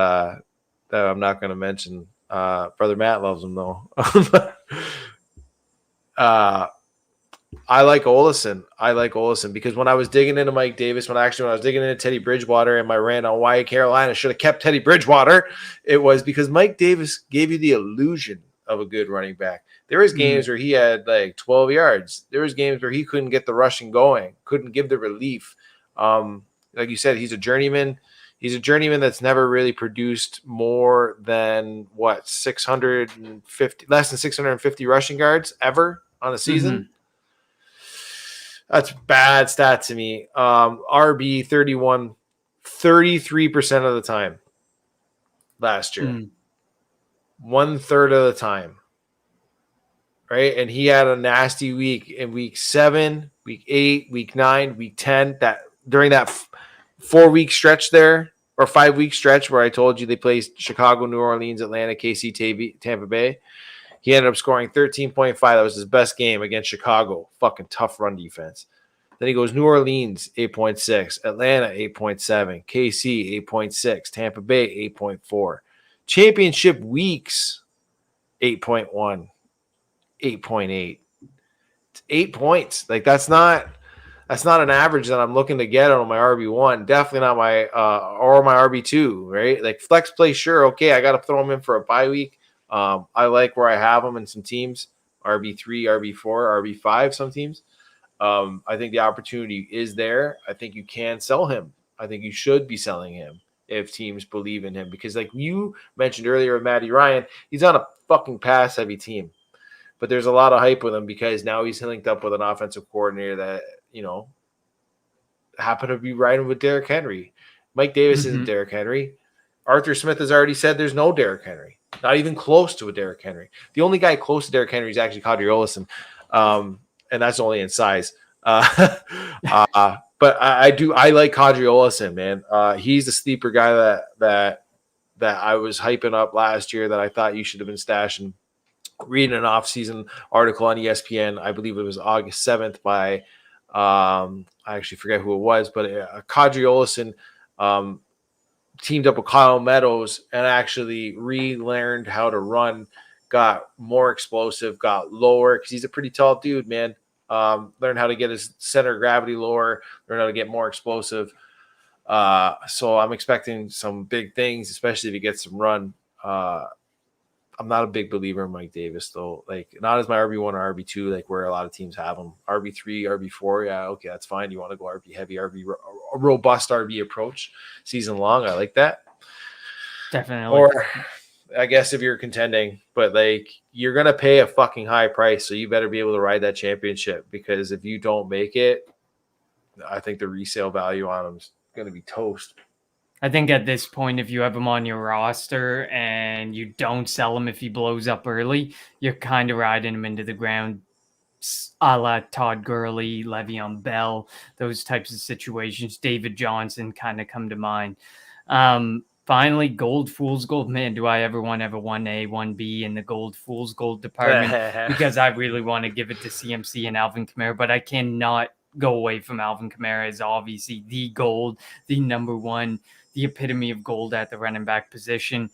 I'm not going to mention. Brother Matt loves him though. I like Olison because when I was digging into Mike Davis, when I was digging into Teddy Bridgewater and my rant on why Carolina should have kept Teddy Bridgewater, it was because Mike Davis gave you the illusion of a good running back. There was games where he had 12 yards. There was games where he couldn't get the rushing going, couldn't give the relief. Like you said, he's a journeyman. He's a journeyman that's never really produced more than less than 650 rushing yards ever on a season. That's bad stat to me. RB 31, 33% of the time last year. 1/3 of the time. Right. And he had a nasty week in week 7, week 8, week 9, week 10. That during that 4-week stretch there, or 5-week stretch where I told you they played Chicago, New Orleans, Atlanta, KC, Tampa Bay. He ended up scoring 13.5. That was his best game against Chicago. Fucking tough run defense. Then he goes New Orleans, 8.6. Atlanta, 8.7. KC, 8.6. Tampa Bay, 8.4. Championship weeks, 8.1. 8.8. It's 8 points. Like that's not an average that I'm looking to get on my RB1. Definitely not my or my RB2, right? Like flex play, sure, okay. I got to throw him in for a bye week. I like where I have him in some teams. RB3, RB4, RB5, some teams. I think the opportunity is there. I think you can sell him. I think you should be selling him if teams believe in him. Because like you mentioned earlier with Matty Ryan, he's on a fucking pass-heavy team. But there's a lot of hype with him because now he's linked up with an offensive coordinator that, happened to be riding with Derrick Henry. Mike Davis isn't Derrick Henry. Arthur Smith has already said there's no Derrick Henry. Not even close to a Derrick Henry. The only guy close to Derrick Henry is actually Kadri Olison, and that's only in size. But I like Kadri Olison, man. He's the sleeper guy that I was hyping up last year that I thought you should have been stashing. Reading an off-season article on ESPN, I believe it was August 7th by I actually forget who it was, but Kadri Olison teamed up with Kyle Meadows and actually relearned how to run, got more explosive, got lower because he's a pretty tall dude, man. Learned how to get his center of gravity lower, learn how to get more explosive. So I'm expecting some big things, especially if he gets some run. I'm not a big believer in Mike Davis, though. Like, not as my RB1 or RB2, like where a lot of teams have him. RB3, RB4, yeah, okay, that's fine. You want to go RB heavy, a robust RB approach season long. I like that. Definitely. Or I guess if you're contending, but like you're going to pay a fucking high price, so you better be able to ride that championship because if you don't make it, I think the resale value on them is going to be toast. I think at this point, if you have him on your roster and you don't sell him if he blows up early, you're kind of riding him into the ground, a la Todd Gurley, Le'Veon Bell, those types of situations. David Johnson kind of come to mind. Finally, Gold Fool's Gold. Man, do I ever want to have a 1A, 1B in the Gold Fool's Gold department because I really want to give it to CMC and Alvin Khmer, but I cannot go away from Alvin Khmer as obviously the gold, the number one, the epitome of gold at the running back position.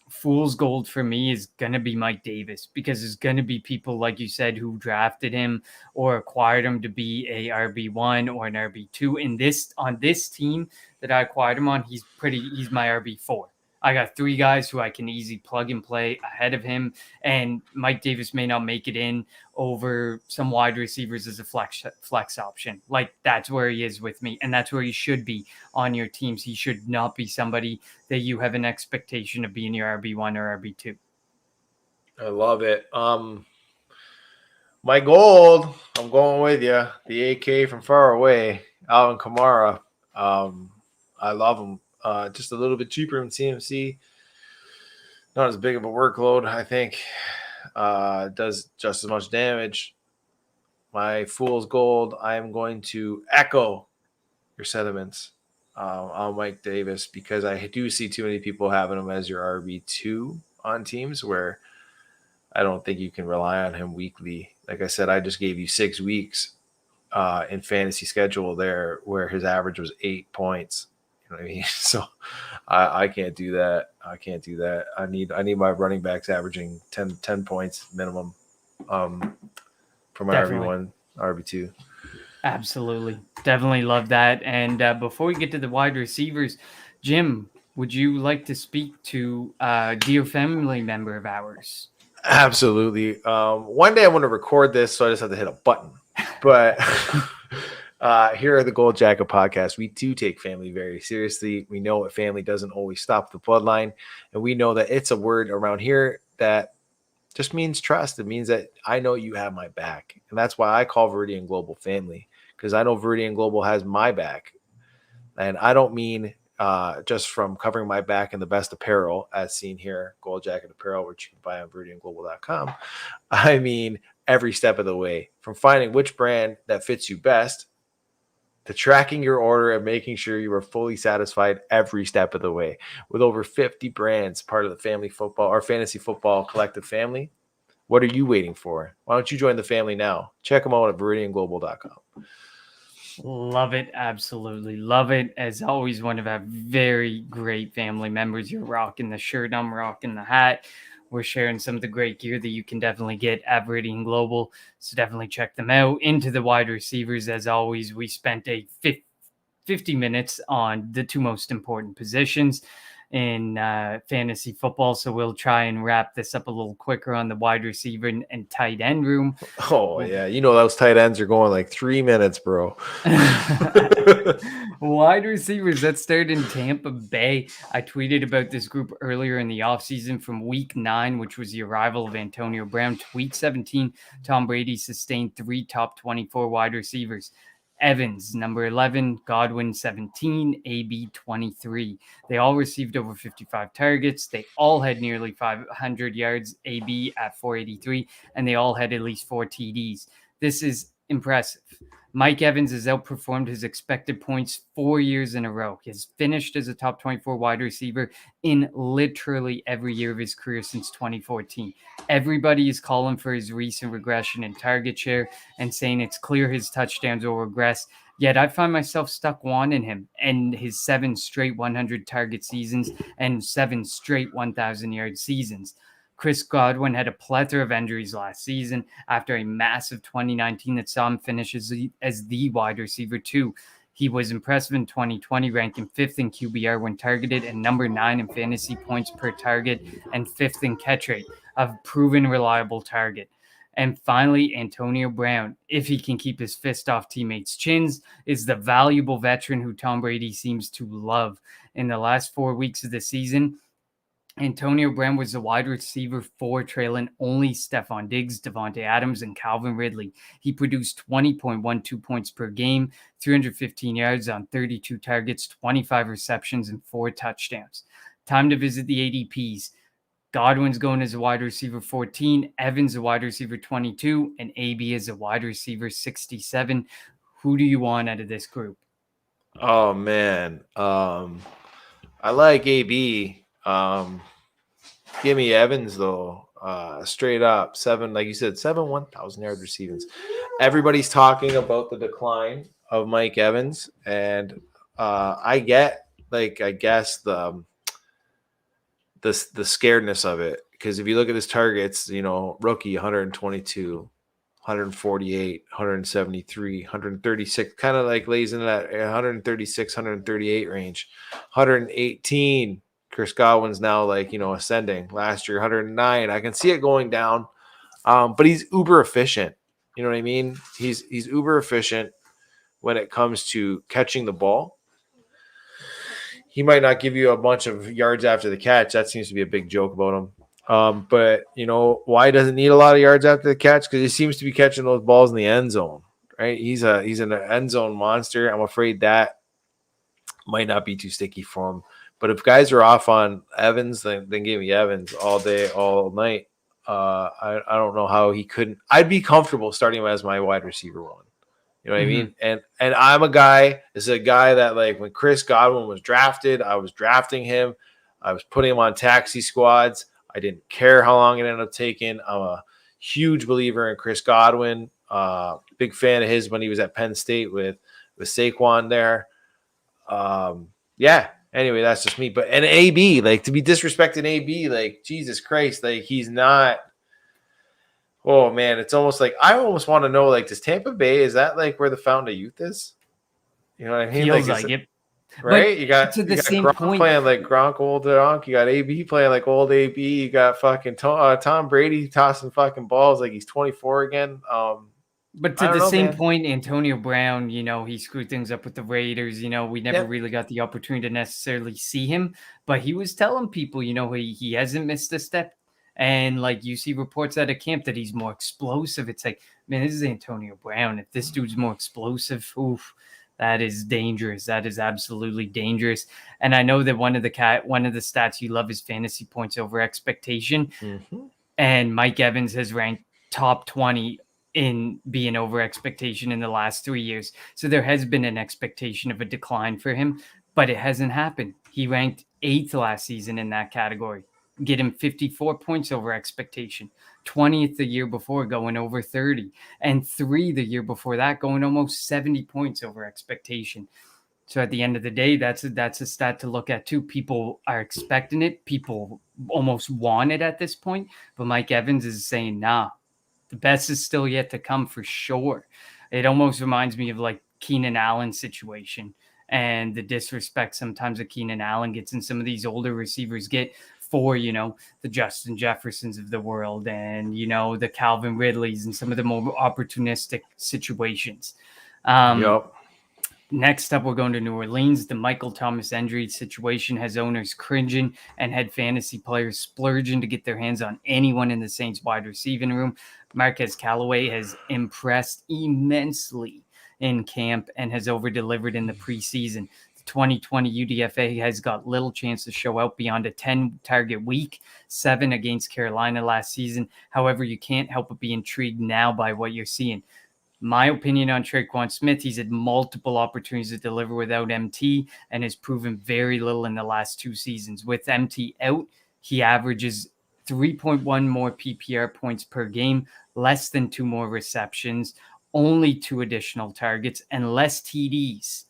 Fool's gold for me is going to be Mike Davis because there's going to be people, like you said, who drafted him or acquired him to be a RB1 or an RB2. On this team that I acquired him on, he's my RB4. I got 3 guys who I can easily plug and play ahead of him, and Mike Davis may not make it in over some wide receivers as a flex option. Like, that's where he is with me, and that's where he should be on your teams. He should not be somebody that you have an expectation of being your RB1 or RB2. I love it. My gold, I'm going with you. The AK from far away, Alvin Khmer. I love him. Just a little bit cheaper than CMC. Not as big of a workload, I think. Does just as much damage. My fool's gold, I am going to echo your sentiments on Mike Davis because I do see too many people having him as your RB2 on teams where I don't think you can rely on him weekly. Like I said, I just gave you 6 weeks in fantasy schedule there where his average was 8 points. You know what I mean? So I can't do that. I need my running backs averaging 10 points minimum for my Definitely. RB1, RB2. Absolutely. Definitely love that. And before we get to the wide receivers, Jim, would you like to speak to a dear family member of ours? Absolutely. One day I want to record this, so I just have to hit a button. But Here are the Gold Jacket podcast. We do take family very seriously. We know what family doesn't always stop the bloodline. And we know that it's a word around here that just means trust. It means that I know you have my back. And that's why I call Viridian Global family, because I know Viridian Global has my back. And I don't mean just from covering my back in the best apparel, as seen here, Gold Jacket apparel, which you can buy on viridianglobal.com. I mean every step of the way, from finding which brand that fits you best to tracking your order and making sure you are fully satisfied every step of the way. With over 50 brands, part of the family football or fantasy football collective family, what are you waiting for? Why don't you join the family now? Check them out at viridianglobal.com. Love it. Absolutely love it. As always, one of our very great family members. You're rocking the shirt. I'm rocking the hat. We're sharing some of the great gear that you can definitely get at Viridian Global. So definitely check them out. Into the wide receivers, as always, we spent a 50 minutes on the two most important positions in fantasy football. So we'll try and wrap this up a little quicker on the wide receiver and tight end room. Oh, yeah. You know, those tight ends are going like 3 minutes, bro. Wide receivers that started in Tampa Bay. I tweeted about this group earlier in the offseason from week 9, which was the arrival of Antonio Brown. To week 17, Tom Brady sustained 3 top 24 wide receivers. Evans, number 11, Godwin, 17, AB, 23. They all received over 55 targets. They all had nearly 500 yards, AB at 483, and they all had at least 4 TDs. This is impressive. Mike Evans has outperformed his expected points 4 years in a row. He has finished as a top 24 wide receiver in literally every year of his career since 2014. Everybody is calling for his recent regression in target share and saying it's clear his touchdowns will regress. Yet I find myself stuck wanting him and his 7 straight 100 target seasons and 7 straight 1,000-yard seasons. Chris Godwin had a plethora of injuries last season after a massive 2019 that saw him finish as the wide receiver 2. He was impressive in 2020, ranking 5th in QBR when targeted and number 9 in fantasy points per target and 5th in catch rate, a proven reliable target. And finally, Antonio Brown, if he can keep his fist off teammates' chins, is the valuable veteran who Tom Brady seems to love. In the last 4 weeks of the season, Antonio Brown was the wide receiver 4, trailing only Stephon Diggs, Devontae Adams, and Calvin Ridley. He produced 20.12 points per game, 315 yards on 32 targets, 25 receptions, and 4 touchdowns. Time to visit the ADPs. Godwin's going as a wide receiver 14, Evans a wide receiver 22, and AB is a wide receiver 67. Who do you want out of this group? Oh, man. I like AB. Give me Evans though. Straight up 7, like you said, 7 1,000-yard receivings. Everybody's talking about the decline of Mike Evans, and I guess the scaredness of it, because if you look at his targets, you know, rookie 122, 148, 173, 136, kind of like lays in that 136, 138 range, 118. Chris Godwin's now like, you know, ascending. Last year, 109. I can see it going down, but he's uber efficient. You know what I mean? He's uber efficient when it comes to catching the ball. He might not give you a bunch of yards after the catch. That seems to be a big joke about him. But, you know, why he doesn't need a lot of yards after the catch? Because he seems to be catching those balls in the end zone, right? He's an end zone monster. I'm afraid that might not be too sticky for him. But if guys are off on Evans, then give me Evans all day, all night. I don't know how he couldn't. I'd be comfortable starting him as my wide receiver 1. You know what I mean? And I'm a guy. This is a guy that, like, when Chris Godwin was drafted, I was drafting him. I was putting him on taxi squads. I didn't care how long it ended up taking. I'm a huge believer in Chris Godwin. Big fan of his when he was at Penn State with Saquon there. Yeah. Anyway, that's just me. But an AB, like, to be disrespecting AB, like, Jesus Christ, like, he's not. Oh man, it's almost like I almost want to know, like, does Tampa Bay, is that like where the fountain of youth is? You know what I mean? Feels like it. Right? But you got same Gronk point, playing like Gronk, old Gronk. You got AB playing like old AB. You got fucking Tom Brady tossing fucking balls like he's 24 again. But I to don't the know, same man. point, Antonio Brown, he screwed things up with the Raiders. We never Yep. really got the opportunity to necessarily see him, but he was telling people, he hasn't missed a step. And like you see reports out of camp that he's more explosive. It's like, man, this is Antonio Brown. If this dude's more explosive, oof, that is dangerous. That is absolutely dangerous. And I know that one of the stats you love is fantasy points over expectation. Mhm. And Mike Evans has ranked top 20 in being over expectation in the last 3 years. So there has been an expectation of a decline for him, but it hasn't happened. He ranked 8th last season in that category. Get him 54 points over expectation. 20th the year before, going over 30, and 3 the year before that, going almost 70 points over expectation. So at the end of the day, that's a stat to look at too. People are expecting it. People almost want it at this point. But Mike Evans is saying, nah, the best is still yet to come for sure. It almost reminds me of like Keenan Allen's situation and the disrespect sometimes that Keenan Allen gets and some of these older receivers get for, the Justin Jeffersons of the world and, the Calvin Ridleys and some of the more opportunistic situations. Yep. Next up, we're going to New Orleans. The Michael Thomas injury situation has owners cringing and had fantasy players splurging to get their hands on anyone in the Saints wide receiving room. Marquez Callaway has impressed immensely in camp and has over-delivered in the preseason. The 2020 UDFA has got little chance to show out beyond a 10-target week, 7 against Carolina last season. However, you can't help but be intrigued now by what you're seeing. My opinion on Traequan Smith, he's had multiple opportunities to deliver without MT and has proven very little in the last 2 seasons. With MT out, he averages 3.1 more PPR points per game, less than 2 more receptions, only 2 additional targets, and less TDs.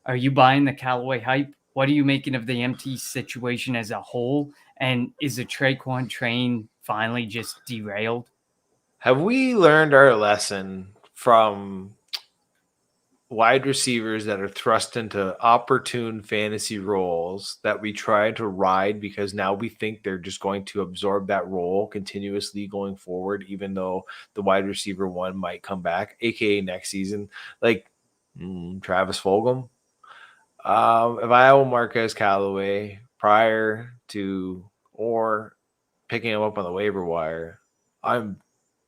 Are you buying the Callaway hype? What are you making of the MT situation as a whole? And is the Traequan train finally just derailed? Have we learned our lesson from wide receivers that are thrust into opportune fantasy roles that we try to ride because now we think they're just going to absorb that role continuously going forward, even though the wide receiver one might come back, aka next season, like Travis Fulgham? If I own Marquez Callaway prior to or picking him up on the waiver wire, I'm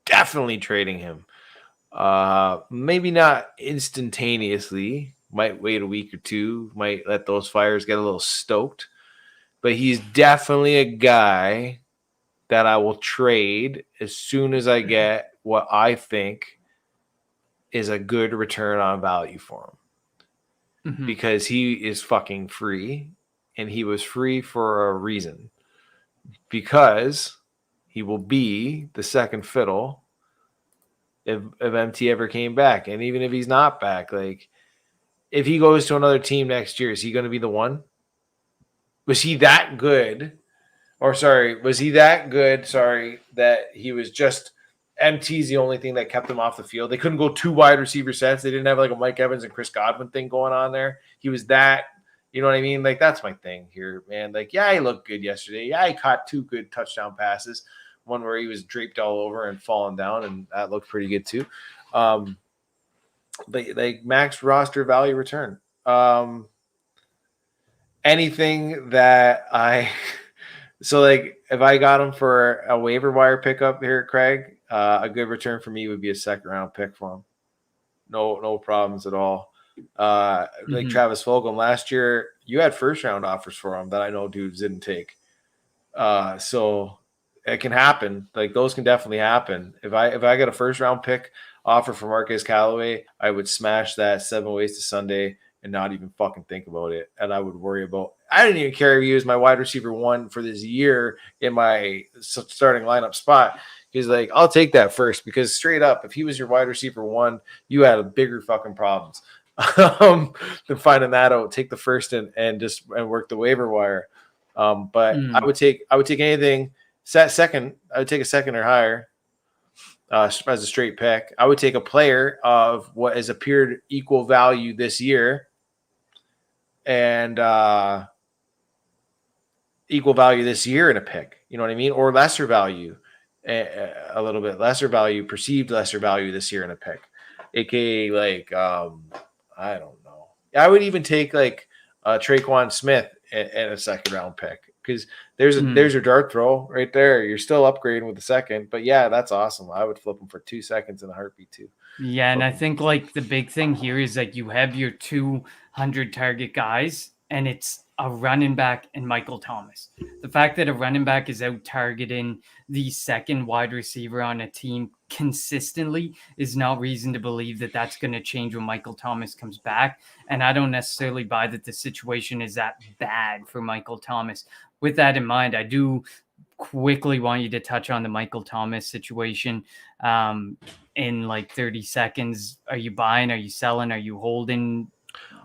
definitely trading him. Maybe not instantaneously. Might wait a week or two. Might let those fires get a little stoked. But he's definitely a guy that I will trade as soon as I get what I think is a good return on value for him. Mm-hmm. Because he is fucking free, and he was free for a reason. Because he will be the second fiddle if MT ever came back. And even if he's not back, like if he goes to another team next year, is he going to be the one? Was he that good? Was he that good? Sorry, that he was just MT's the only thing that kept him off the field. They couldn't go 2 wide receiver sets. They didn't have like a Mike Evans and Chris Godwin thing going on there. He was that, you know what I mean? Like that's my thing here, man. Like, yeah, he looked good yesterday. Yeah, he caught 2 good touchdown passes. One where he was draped all over and falling down, and that looked pretty good too. But like max roster value return. Anything that so like if I got him for a waiver wire pickup here, Craig, a good return for me would be a 2nd round pick for him. No problems at all. Like Travis Fulgham last year, you had 1st round offers for him that I know dudes didn't take. So it can happen. Like those can definitely happen. If I got a 1st round pick offer for Marquez Callaway, I would smash that 7 ways to Sunday and not even fucking think about it. And I would worry about. I didn't even care if he was my wide receiver 1 for this year in my starting lineup spot. He's like, I'll take that first because straight up, if he was your wide receiver 1, you had a bigger fucking problems than finding that out. Take the 1st and work the waiver wire. But I would take anything. Second, I would take a 2nd or higher as a straight pick. I would take a player of what has appeared equal value this year and equal value this year in a pick. You know what I mean? Or lesser value, a little bit lesser value, perceived lesser value this year in a pick. aka like I don't know. I would even take like Traequan Smith and a second round pick because there's your dart throw right there. You're still upgrading with the second, but yeah, that's awesome. I would flip him for 2 seconds in a heartbeat too. Yeah, and I think like the big thing here is like you have your 200 target guys, and it's a running back and Michael Thomas. The fact that a running back is out targeting the second wide receiver on a team consistently is not reason to believe that that's going to change when Michael Thomas comes back. And I don't necessarily buy that the situation is that bad for Michael Thomas. With that in mind, I do quickly want you to touch on the Michael Thomas situation in like 30 seconds. Are you buying? Are you selling? Are you holding?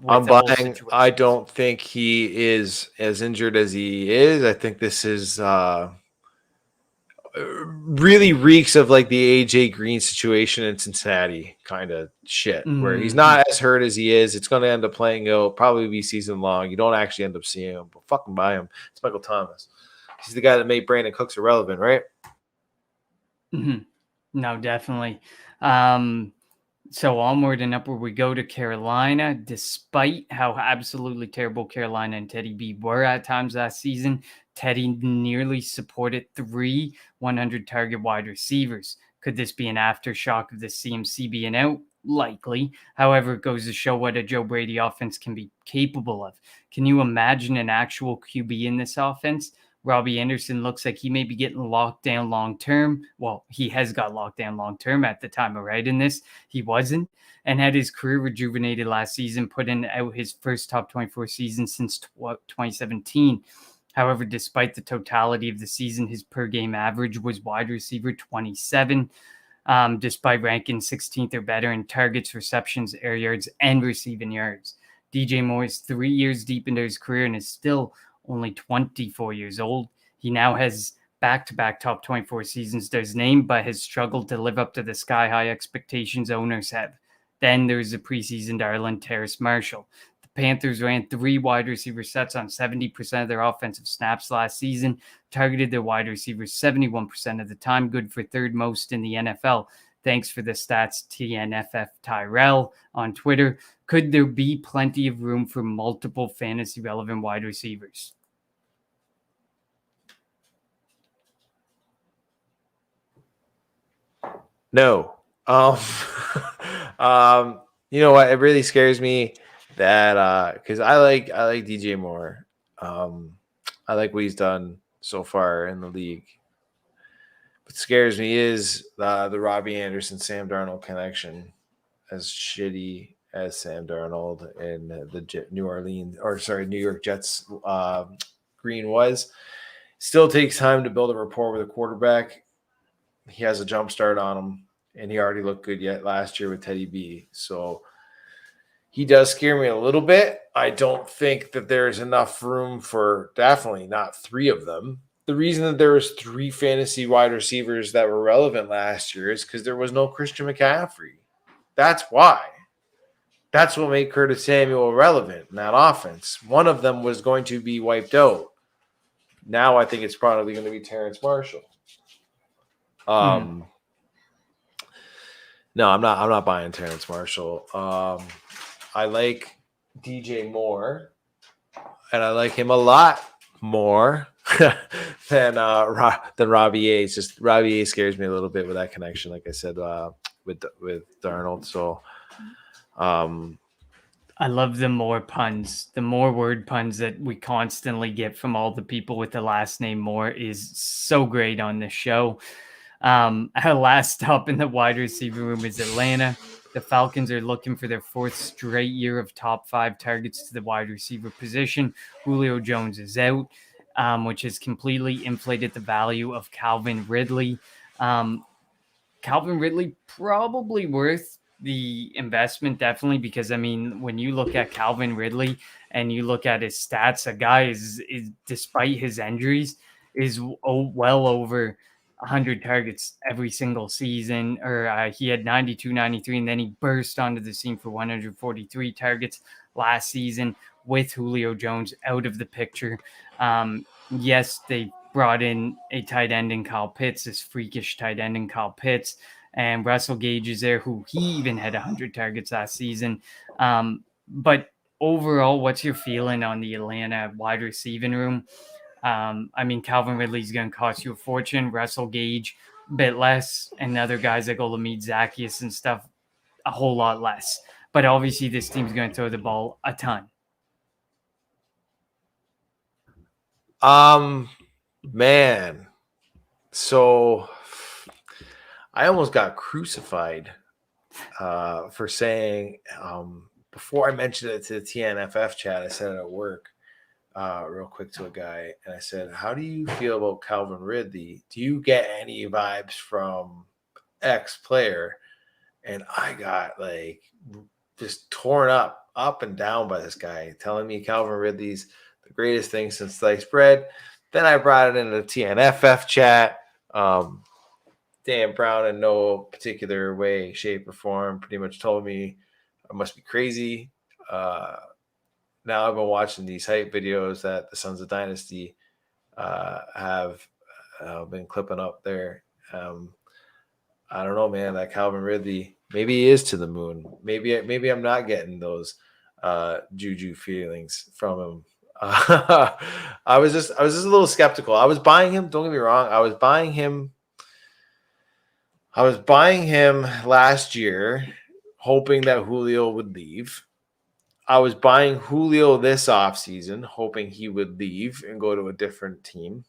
I'm buying. I don't think he is as injured as he is. I think this is really reeks of like the AJ Green situation in Cincinnati kind of shit, where he's not as hurt as he is. It's going to end up playing out, probably be season long. You don't actually end up seeing him, but fucking buy him. It's Michael Thomas. He's the guy that made Brandon Cooks irrelevant, right? No, definitely. So onward and upward we go to Carolina. Despite how absolutely terrible Carolina and Teddy B were at times last season, Teddy nearly supported 3 100 target wide receivers. Could this be an aftershock of the CMC being out? Likely. However, it goes to show what a Joe Brady offense can be capable of. Can you imagine an actual QB in this offense? Robbie Anderson looks like he may be getting locked down long-term. Well, he has got locked down long-term at the time of writing this. He wasn't, and had his career rejuvenated last season, putting out his first top 24 season since 2017. However, despite the totality of the season, his per-game average was wide receiver 27, despite ranking 16th or better in targets, receptions, air yards, and receiving yards. DJ Moore is 3 years deep into his career and is still only 24 years old. He now has back-to-back top 24 seasons to his name, but has struggled to live up to the sky-high expectations owners have. Then there's the preseason darling, Terrace Marshall. The Panthers ran 3 wide receiver sets on 70% of their offensive snaps last season, targeted their wide receivers 71% of the time, good for third most in the NFL. Thanks for the stats, TNFF Tyrell on Twitter. Could there be plenty of room for multiple fantasy-relevant wide receivers? No. You know what? It really scares me that because I like DJ Moore. I like what he's done so far in the league. What scares me is the Robbie Anderson Sam Darnold connection. As shitty as Sam Darnold and the New York Jets green was, still takes time to build a rapport with a quarterback. He has a jump start on him, and he already looked good yet last year with Teddy B. So he does scare me a little bit. I don't think that there's enough room for definitely not 3 of them. The reason that there was 3 fantasy wide receivers that were relevant last year is because there was no Christian McCaffrey. That's why. That's what made Curtis Samuel relevant in that offense. One of them was going to be wiped out. Now I think it's probably going to be Terrace Marshall. No, I'm not buying Terrace Marshall. I like DJ Moore, and I like him a lot more than Robbie A. It's just Robbie A scares me a little bit with that connection, like I said, with Darnold. So I love the more puns, the more word puns that we constantly get from all the people with the last name Moore is so great on this show. Our last stop in the wide receiver room is Atlanta. The Falcons are looking for their 4th straight year of top 5 targets to the wide receiver position. Julio Jones is out, which has completely inflated the value of Calvin Ridley. Calvin Ridley probably worth the investment, definitely, because I mean, when you look at Calvin Ridley and you look at his stats, a guy is despite his injuries is well over 100 targets every single season, or he had 92, 93, and then he burst onto the scene for 143 targets last season with Julio Jones out of the picture. Yes, they brought in a tight end in Kyle Pitts, this freakish tight end in Kyle Pitts, and Russell Gage is there, who he even had 100 targets last season. But overall, what's your feeling on the Atlanta wide receiving room? I mean, Calvin Ridley's going to cost you a fortune. Russell Gage, a bit less. And other guys like Olamide Zaccheaus and stuff, a whole lot less. But obviously, this team's going to throw the ball a ton. Man. So I almost got crucified for saying, before I mentioned it to the TNFF chat, I said it at work real quick to a guy, and I said, how do you feel about Calvin Ridley? Do you get any vibes from X player? And I got like just torn up and down by this guy telling me Calvin Ridley's the greatest thing since sliced bread. Then I brought it into the TNFF chat. Dan Brown, in no particular way, shape, or form, pretty much told me I must be crazy. Now I've been watching these hype videos that the Sons of Dynasty have been clipping up there. I don't know, man. That Calvin Ridley, maybe he is to the moon. Maybe I'm not getting those juju feelings from him. I was just a little skeptical. I was buying him. Don't get me wrong. I was buying him last year, hoping that Julio would leave. I was buying Julio this offseason, hoping he would leave and go to a different team,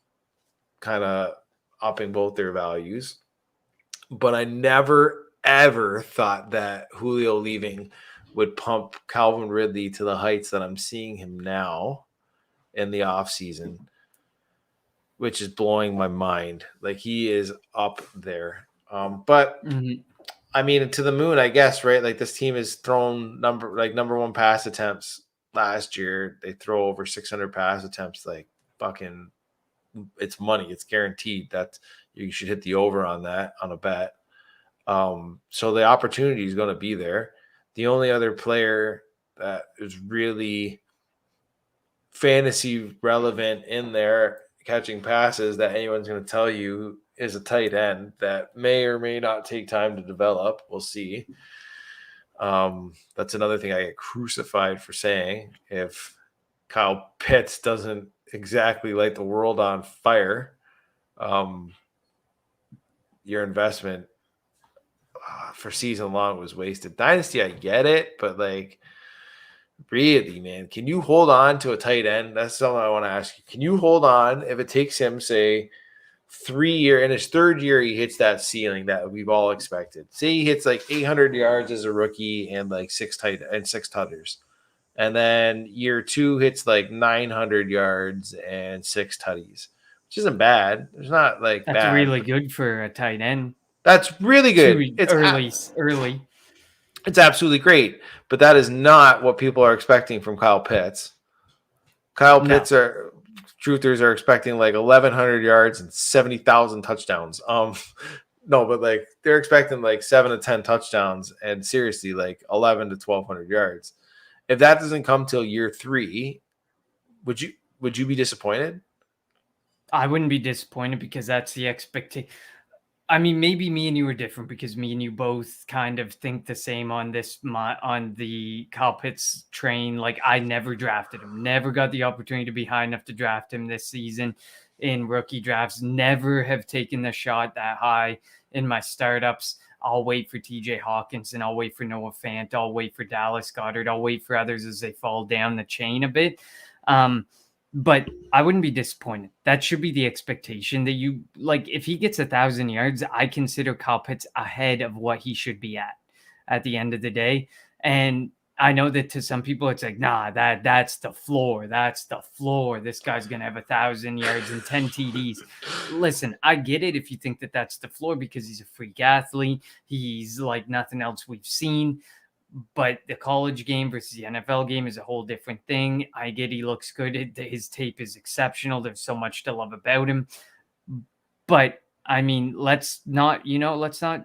kind of upping both their values. But I never, ever thought that Julio leaving would pump Calvin Ridley to the heights that I'm seeing him now in the offseason, which is blowing my mind. Like, he is up there. But I mean, to the moon, I guess, right? Like, this team has thrown number one pass attempts last year. They throw over 600 pass attempts. Like, fucking, it's money. It's guaranteed that you should hit the over on that on a bet. So the opportunity is going to be there. The only other player that is really fantasy relevant in there catching passes that anyone's going to tell you is a tight end that may or may not take time to develop. We'll see. That's another thing I get crucified for saying. If Kyle Pitts doesn't exactly light the world on fire, your investment for season long was wasted. Dynasty, I get it, but like, really, man, can you hold on to a tight end? That's something I want to ask you. Can you hold on if it takes him, say, 3 years, in his third year, he hits that ceiling that we've all expected? Say he hits like 800 yards as a rookie and like six tutters. And then year 2 hits like 900 yards and 6 tutties, which isn't bad. It's not like that's bad. Really good for a tight end. That's really good. It's early. It's absolutely great, but that is not what people are expecting from Kyle Pitts. Pitts truthers are expecting like 1,100 yards and 70,000 touchdowns. No, but like they're expecting like 7 to 10 touchdowns and seriously like 11 to 1,200 yards. If that doesn't come till year 3, would you be disappointed? I wouldn't be disappointed because that's the expectation. I mean, maybe me and you are different because me and you both kind of think the same on the Kyle Pitts train. Like, I never drafted him, never got the opportunity to be high enough to draft him this season in rookie drafts, never have taken the shot that high in my startups. I'll wait for TJ Hawkinson. I'll wait for Noah Fant. I'll wait for Dallas Goedert. I'll wait for others as they fall down the chain a bit. But I wouldn't be disappointed. That should be the expectation that you like. If he gets 1,000 yards, I consider Kyle Pitts ahead of what he should be at the end of the day. And I know that to some people, it's like, nah, that's the floor. That's the floor. This guy's going to have 1,000 yards and 10 TDs. Listen, I get it if you think that that's the floor because he's a freak athlete. He's like nothing else we've seen. But the college game versus the NFL game is a whole different thing. I get he looks good. His tape is exceptional. There's so much to love about him. But, I mean, let's not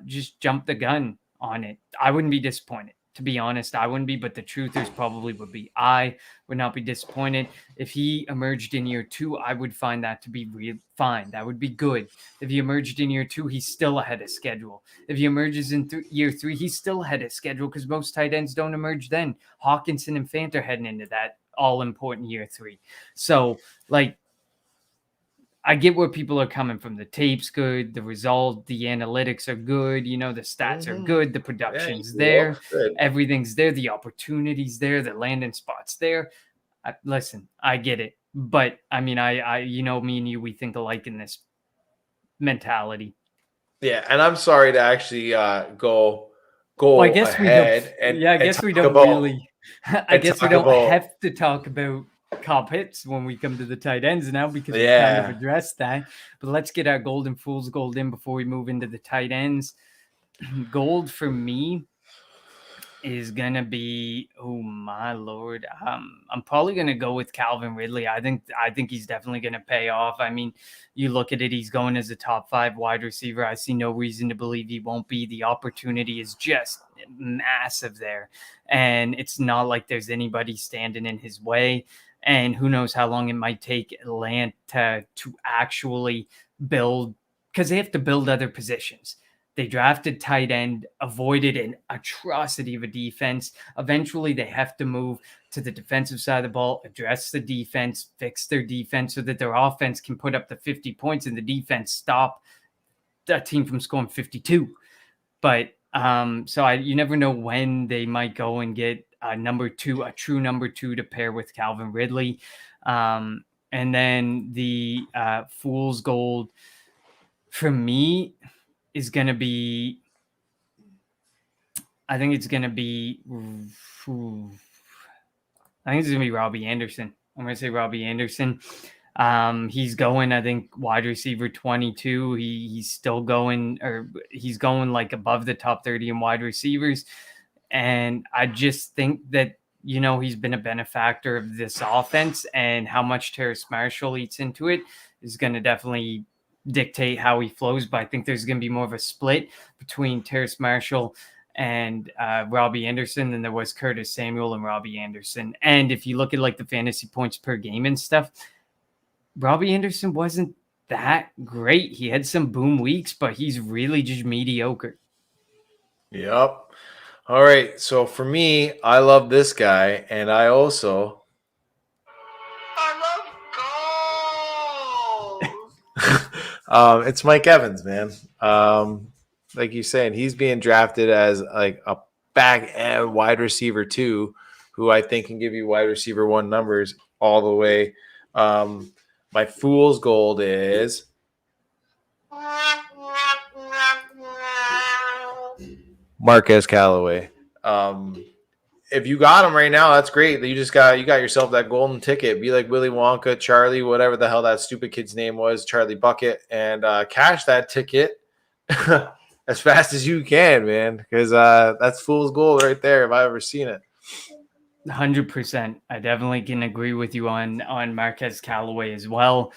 just jump the gun on it. I wouldn't be disappointed. To be honest, I wouldn't be, but the truthers probably would be. I would not be disappointed. If he emerged in year 2, I would find that to be real fine. That would be good. If he emerged in year 2, he's still ahead of schedule. If he emerges in year 3, he's still ahead of schedule because most tight ends don't emerge then. Hawkinson and Fant are heading into that all-important year 3. So, like, I get where people are coming from. The tape's good. The result, the analytics are good. You know, the stats are good. The production's there. Everything's there. The opportunity's there. The landing spot's there. Listen, I get it. But, I mean, I you know, me and you, we think alike in this mentality. Yeah, and I'm sorry to actually go well, I guess ahead. I guess we don't really. I guess we don't have to talk about Cobb hits when we come to the tight ends now because we kind of addressed that. But let's get our golden fool's gold in before we move into the tight ends. Gold for me is gonna be, oh my lord, I'm probably gonna go with Calvin Ridley. I think he's definitely gonna pay off. I mean, you look at it, he's going as a top 5 wide receiver. I see no reason to believe he won't be. The opportunity is just massive there, and it's not like there's anybody standing in his way. And who knows how long it might take Atlanta to actually build, because they have to build other positions. They drafted tight end, avoided an atrocity of a defense. Eventually, they have to move to the defensive side of the ball, address the defense, fix their defense so that their offense can put up the 50 points and the defense stop that team from scoring 52. But you never know when they might go and get a true number 2 to pair with Calvin Ridley. And then the fool's gold for me is going to be, I think it's going to be Robbie Anderson. I'm going to say Robbie Anderson. He's going, I think, wide receiver 22. He's still going, or he's going like above the top 30 in wide receivers. And I just think that, you know, he's been a benefactor of this offense, and how much Terrace Marshall eats into it is going to definitely dictate how he flows. But I think there's going to be more of a split between Terrace Marshall and Robbie Anderson than there was Curtis Samuel and Robbie Anderson. And if you look at like the fantasy points per game and stuff, Robbie Anderson wasn't that great. He had some boom weeks, but he's really just mediocre. Yep. All right. So for me, I love this guy, and I love gold. It's Mike Evans, man. Like you're saying, he's being drafted as like a back end wide receiver 2, who I think can give you wide receiver 1 numbers all the way. My fool's gold is Marquez Callaway. If you got him right now, that's great. You got yourself that golden ticket. Be like Willy Wonka, Charlie, whatever the hell that stupid kid's name was, Charlie Bucket, and cash that ticket as fast as you can, man, because that's fool's gold right there if I've ever seen it. 100%. I definitely can agree with you on Marquez Callaway as well.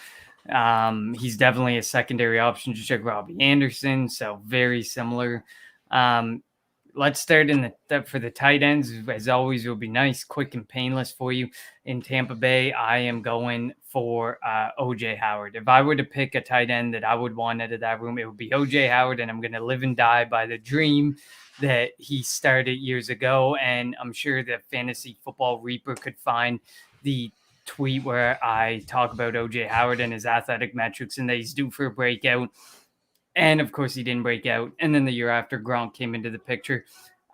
He's definitely a secondary option to check Robbie Anderson, so very similar. Let's start for the tight ends. As always, it will be nice, quick, and painless for you. In Tampa Bay, I am going for O.J. Howard. If I were to pick a tight end that I would want out of that room, it would be O.J. Howard, and I'm going to live and die by the dream that he started years ago. And I'm sure that Fantasy Football Reaper could find the tweet where I talk about O.J. Howard and his athletic metrics and that he's due for a breakout. And, of course, he didn't break out. And then the year after, Gronk came into the picture.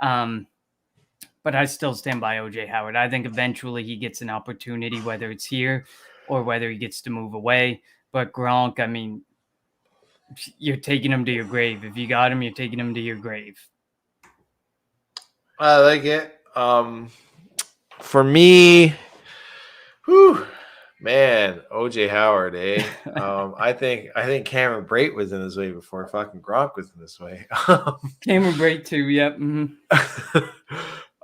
But I still stand by O.J. Howard. I think eventually he gets an opportunity, whether it's here or whether he gets to move away. But Gronk, I mean, you're taking him to your grave. If you got him, you're taking him to your grave. I like it. For me, man, O.J. Howard, eh? I think Cameron Brate was in his way before fucking Gronk was in this way. Cameron Brate too, yep. Mm-hmm.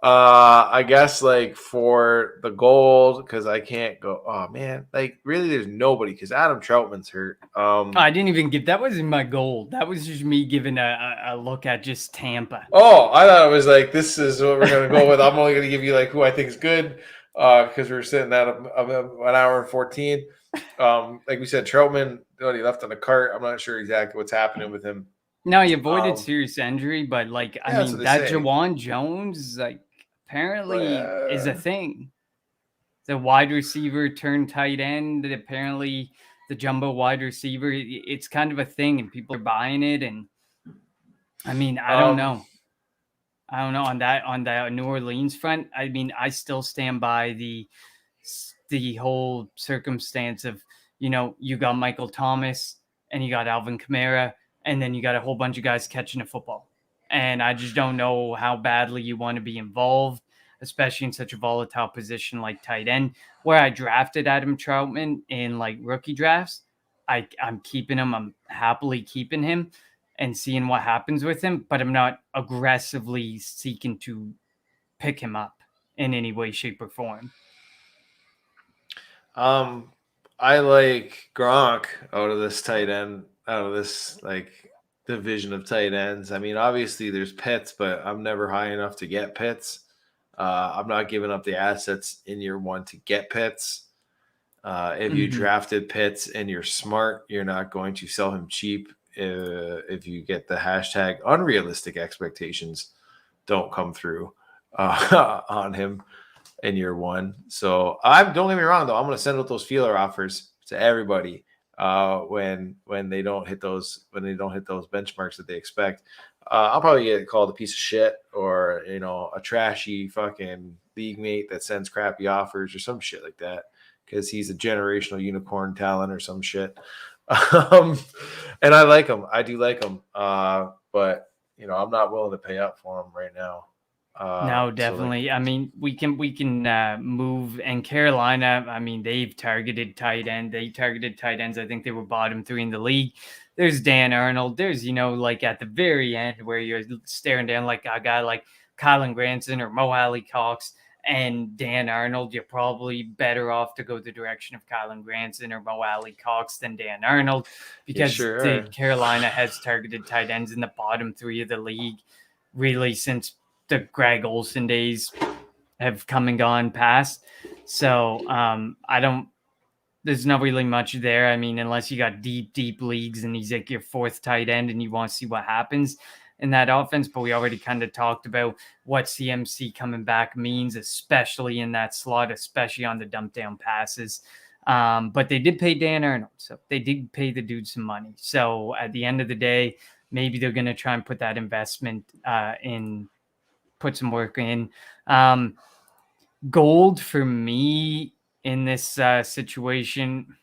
I guess like for the gold, because I can't go. Oh man, like really, there's nobody because Adam Troutman's hurt. I didn't even give that wasn't my goal. That was just me giving a look at just Tampa. Oh, I thought it was like this is what we're gonna go with. I'm only gonna give you like who I think is good, because we're sitting at an hour and 14. Like we said, Troutman, he left on the cart. I'm not sure exactly what's happening with him. No, he avoided serious injury, but like Yeah, that's what they that say. Jawan Jones apparently is a Well, thing. The wide receiver turned tight end. Apparently, the jumbo wide receiver. It's kind of a thing, and people are buying it. And I mean, I don't know. I don't know on that New Orleans front. I mean, I still stand by the whole circumstance of, you got Michael Thomas and you got Alvin Khmer, and then you got a whole bunch of guys catching a football. And I just don't know how badly you want to be involved, especially in such a volatile position like tight end, where I drafted Adam Troutman in like rookie drafts. I'm keeping him. I'm happily keeping him and seeing what happens with him, but I'm not aggressively seeking to pick him up in any way, shape, or form. I like Gronk out of this like division of tight ends. I mean, obviously there's Pitts, but I'm never high enough to get Pitts. I'm not giving up the assets in year one to get Pitts. If you drafted Pitts and you're smart, you're not going to sell him cheap. If you get the hashtag unrealistic expectations don't come through on him in year one. So don't get me wrong though, I'm going to send out those feeler offers to everybody when they don't hit those benchmarks that they expect. I'll probably get called a piece of shit or a trashy fucking league mate that sends crappy offers or some shit like that because he's a generational unicorn talent or some shit. And I like him. I do like him. But I'm not willing to pay up for him right now. No, definitely. So I mean, we can move. And Carolina, I mean, they've targeted tight end. They targeted tight ends. I think they were bottom 3 in the league. There's Dan Arnold. There's, like at the very end where you're staring down like a guy like Kylan Granson or Mo Alley Cox and Dan Arnold. You're probably better off to go the direction of Kylan Granson or Mo Alley Cox than Dan Arnold because Carolina has targeted tight ends in the bottom 3 of the league really since the Greg Olsen days have come and gone past. So there's not really much there. I mean, unless you got deep leagues and he's like your 4th tight end and you want to see what happens in that offense. But we already kind of talked about what CMC coming back means, especially in that slot, especially on the dump down passes. But they did pay Dan Arnold. So they did pay the dude some money. So at the end of the day, maybe they're going to try and put that investment put some work in. Gold for me in this situation,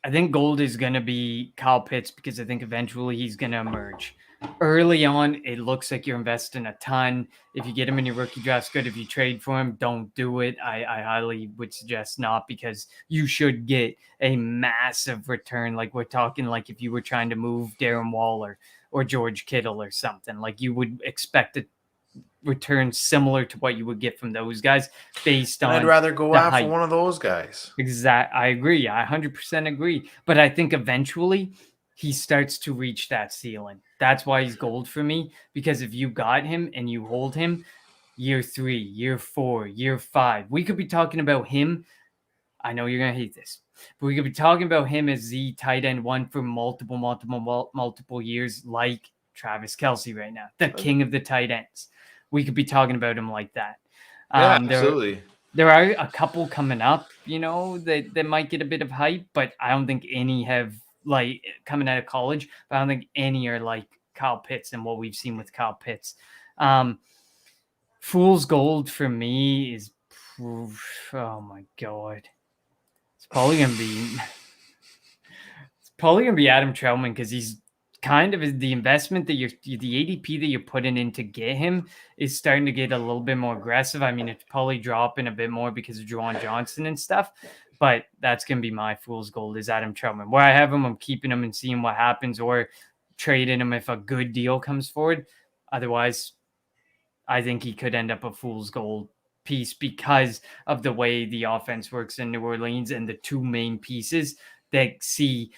I think gold is going to be Kyle Pitts because I think eventually he's going to emerge. Early on, it looks like you're investing a ton. If you get him in your rookie draft, good. If you trade for him, don't do it. I highly would suggest not because you should get a massive return. Like we're talking like if you were trying to move Darren Waller or George Kittle or something, like you would expect a return similar to what you would get from those guys based on. I'd rather go after one of those guys. Exactly. I agree. I 100% agree. But I think eventually he starts to reach that ceiling. That's why he's gold for me, because if you got him and you hold him year 3, year 4, year 5, we could be talking about him. I know you're going to hate this, but we could be talking about him as the tight end 1 for multiple years, like Travis Kelce right now, the king of the tight ends. We could be talking about him like that. Yeah, absolutely. There are a couple coming up, that might get a bit of hype, but I don't think any have like coming out of college, but I don't think any are like Kyle Pitts and what we've seen with Kyle Pitts. Fool's gold for me is, oh my God. It's probably going to be Adam Troutman because he's kind of the investment that the ADP that you're putting in to get him is starting to get a little bit more aggressive. I mean, it's probably dropping a bit more because of Juwan Johnson and stuff, but that's going to be my fool's gold is Adam Troutman. Where I have him, I'm keeping him and seeing what happens or trading him if a good deal comes forward. Otherwise, I think he could end up a fool's gold piece because of the way the offense works in New Orleans and the two main pieces that see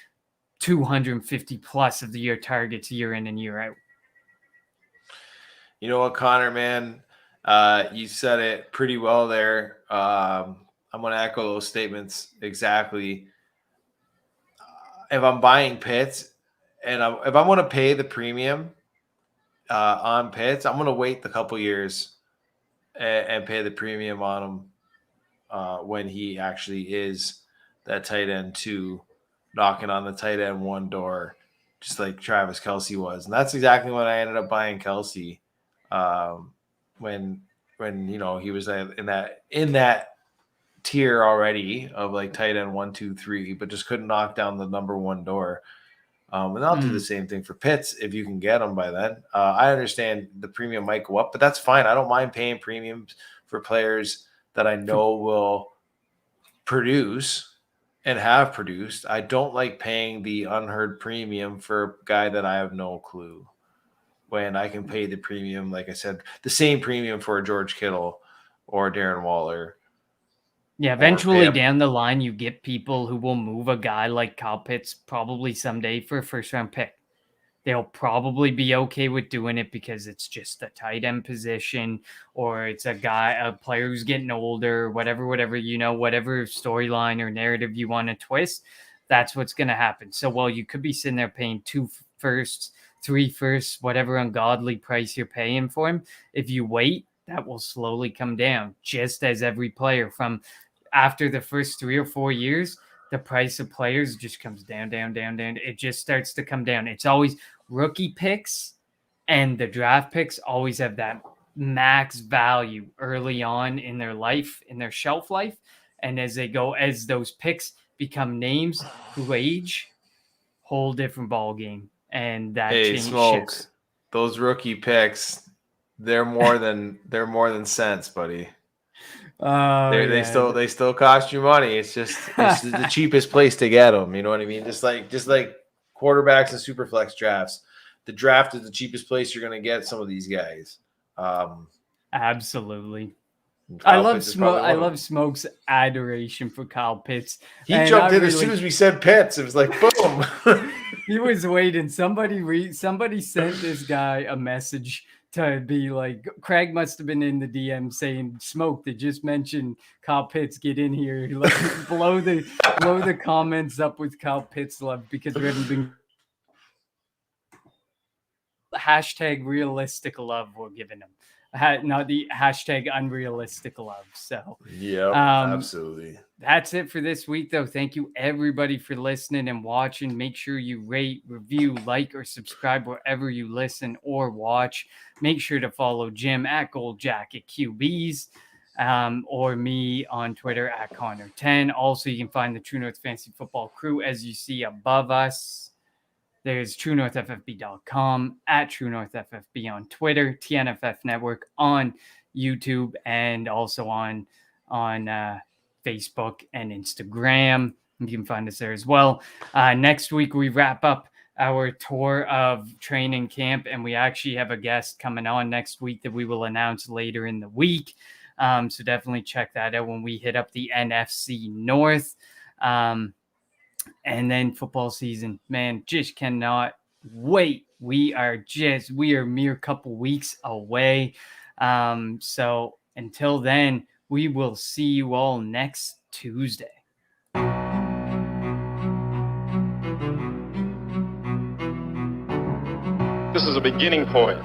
250 plus of the year targets year in and year out. You know what, Connor, man, you said it pretty well there. I'm going to echo those statements exactly. If I'm buying Pitts and if I'm going to pay the premium on Pitts, I'm going to wait the couple years and pay the premium on him when he actually is that tight end 2, knocking on the tight end 1 door, just like Travis Kelce was. And that's exactly when I ended up buying Kelce. When he was in that tier already of like tight end 1, 2, 3, but just couldn't knock down the number 1 door. And I'll do the same thing for Pitts if you can get them by then. I understand the premium might go up, but that's fine. I don't mind paying premiums for players that I know will produce and have produced. I don't like paying the unheard premium for a guy that I have no clue, when I can pay the premium, like I said, the same premium for a George Kittle or Darren Waller. Yeah, eventually down the line, you get people who will move a guy like Kyle Pitts probably someday for a first-round pick. They'll probably be okay with doing it because it's just a tight end position, or it's a player who's getting older, whatever storyline or narrative you want to twist. That's what's going to happen. So while you could be sitting there paying 2 firsts, 3 firsts, whatever ungodly price you're paying for him, if you wait, that will slowly come down, just as every player from after the first 3 or 4 years, the price of players just comes down. It just starts to come down. It's always rookie picks and the draft picks always have that max value early on in their life, in their shelf life. And as those picks become names who age, whole different ball game. And that shifts. Those rookie picks, they're more than cents, buddy. They still cost you money. It's the cheapest place to get them. You know what I mean? Just like quarterbacks and super flex drafts. The draft is the cheapest place you're going to get some of these guys. Absolutely. I love Smoke's adoration for Kyle Pitts. He jumped in as soon as we said Pitts. It was like boom. He was waiting. Somebody sent this guy a message to be like, Craig must have been in the DM saying, Smoke, they just mentioned Kyle Pitts, get in here. Like, blow the comments up with Kyle Pitts love, because we haven't been hashtag realistic love we're giving him. Not the hashtag unrealistic love. So yeah, absolutely. That's it for this week, though. Thank you, everybody, for listening and watching. Make sure you rate, review, like, or subscribe wherever you listen or watch. Make sure to follow Jim at Gold Jacket QBs, or me on Twitter at Connor10. Also, you can find the True North Fantasy Football crew as you see above us. There's TrueNorthFFB.com, at TrueNorthFFB on Twitter, TNFF Network on YouTube, and also on Facebook and Instagram. You can find us there as well. Next week, we wrap up our tour of training camp, and we actually have a guest coming on next week that we will announce later in the week. So definitely check that out when we hit up the NFC North. And then football season, man, just cannot wait. We are a mere couple weeks away. So until then, we will see you all next Tuesday. This is a beginning point.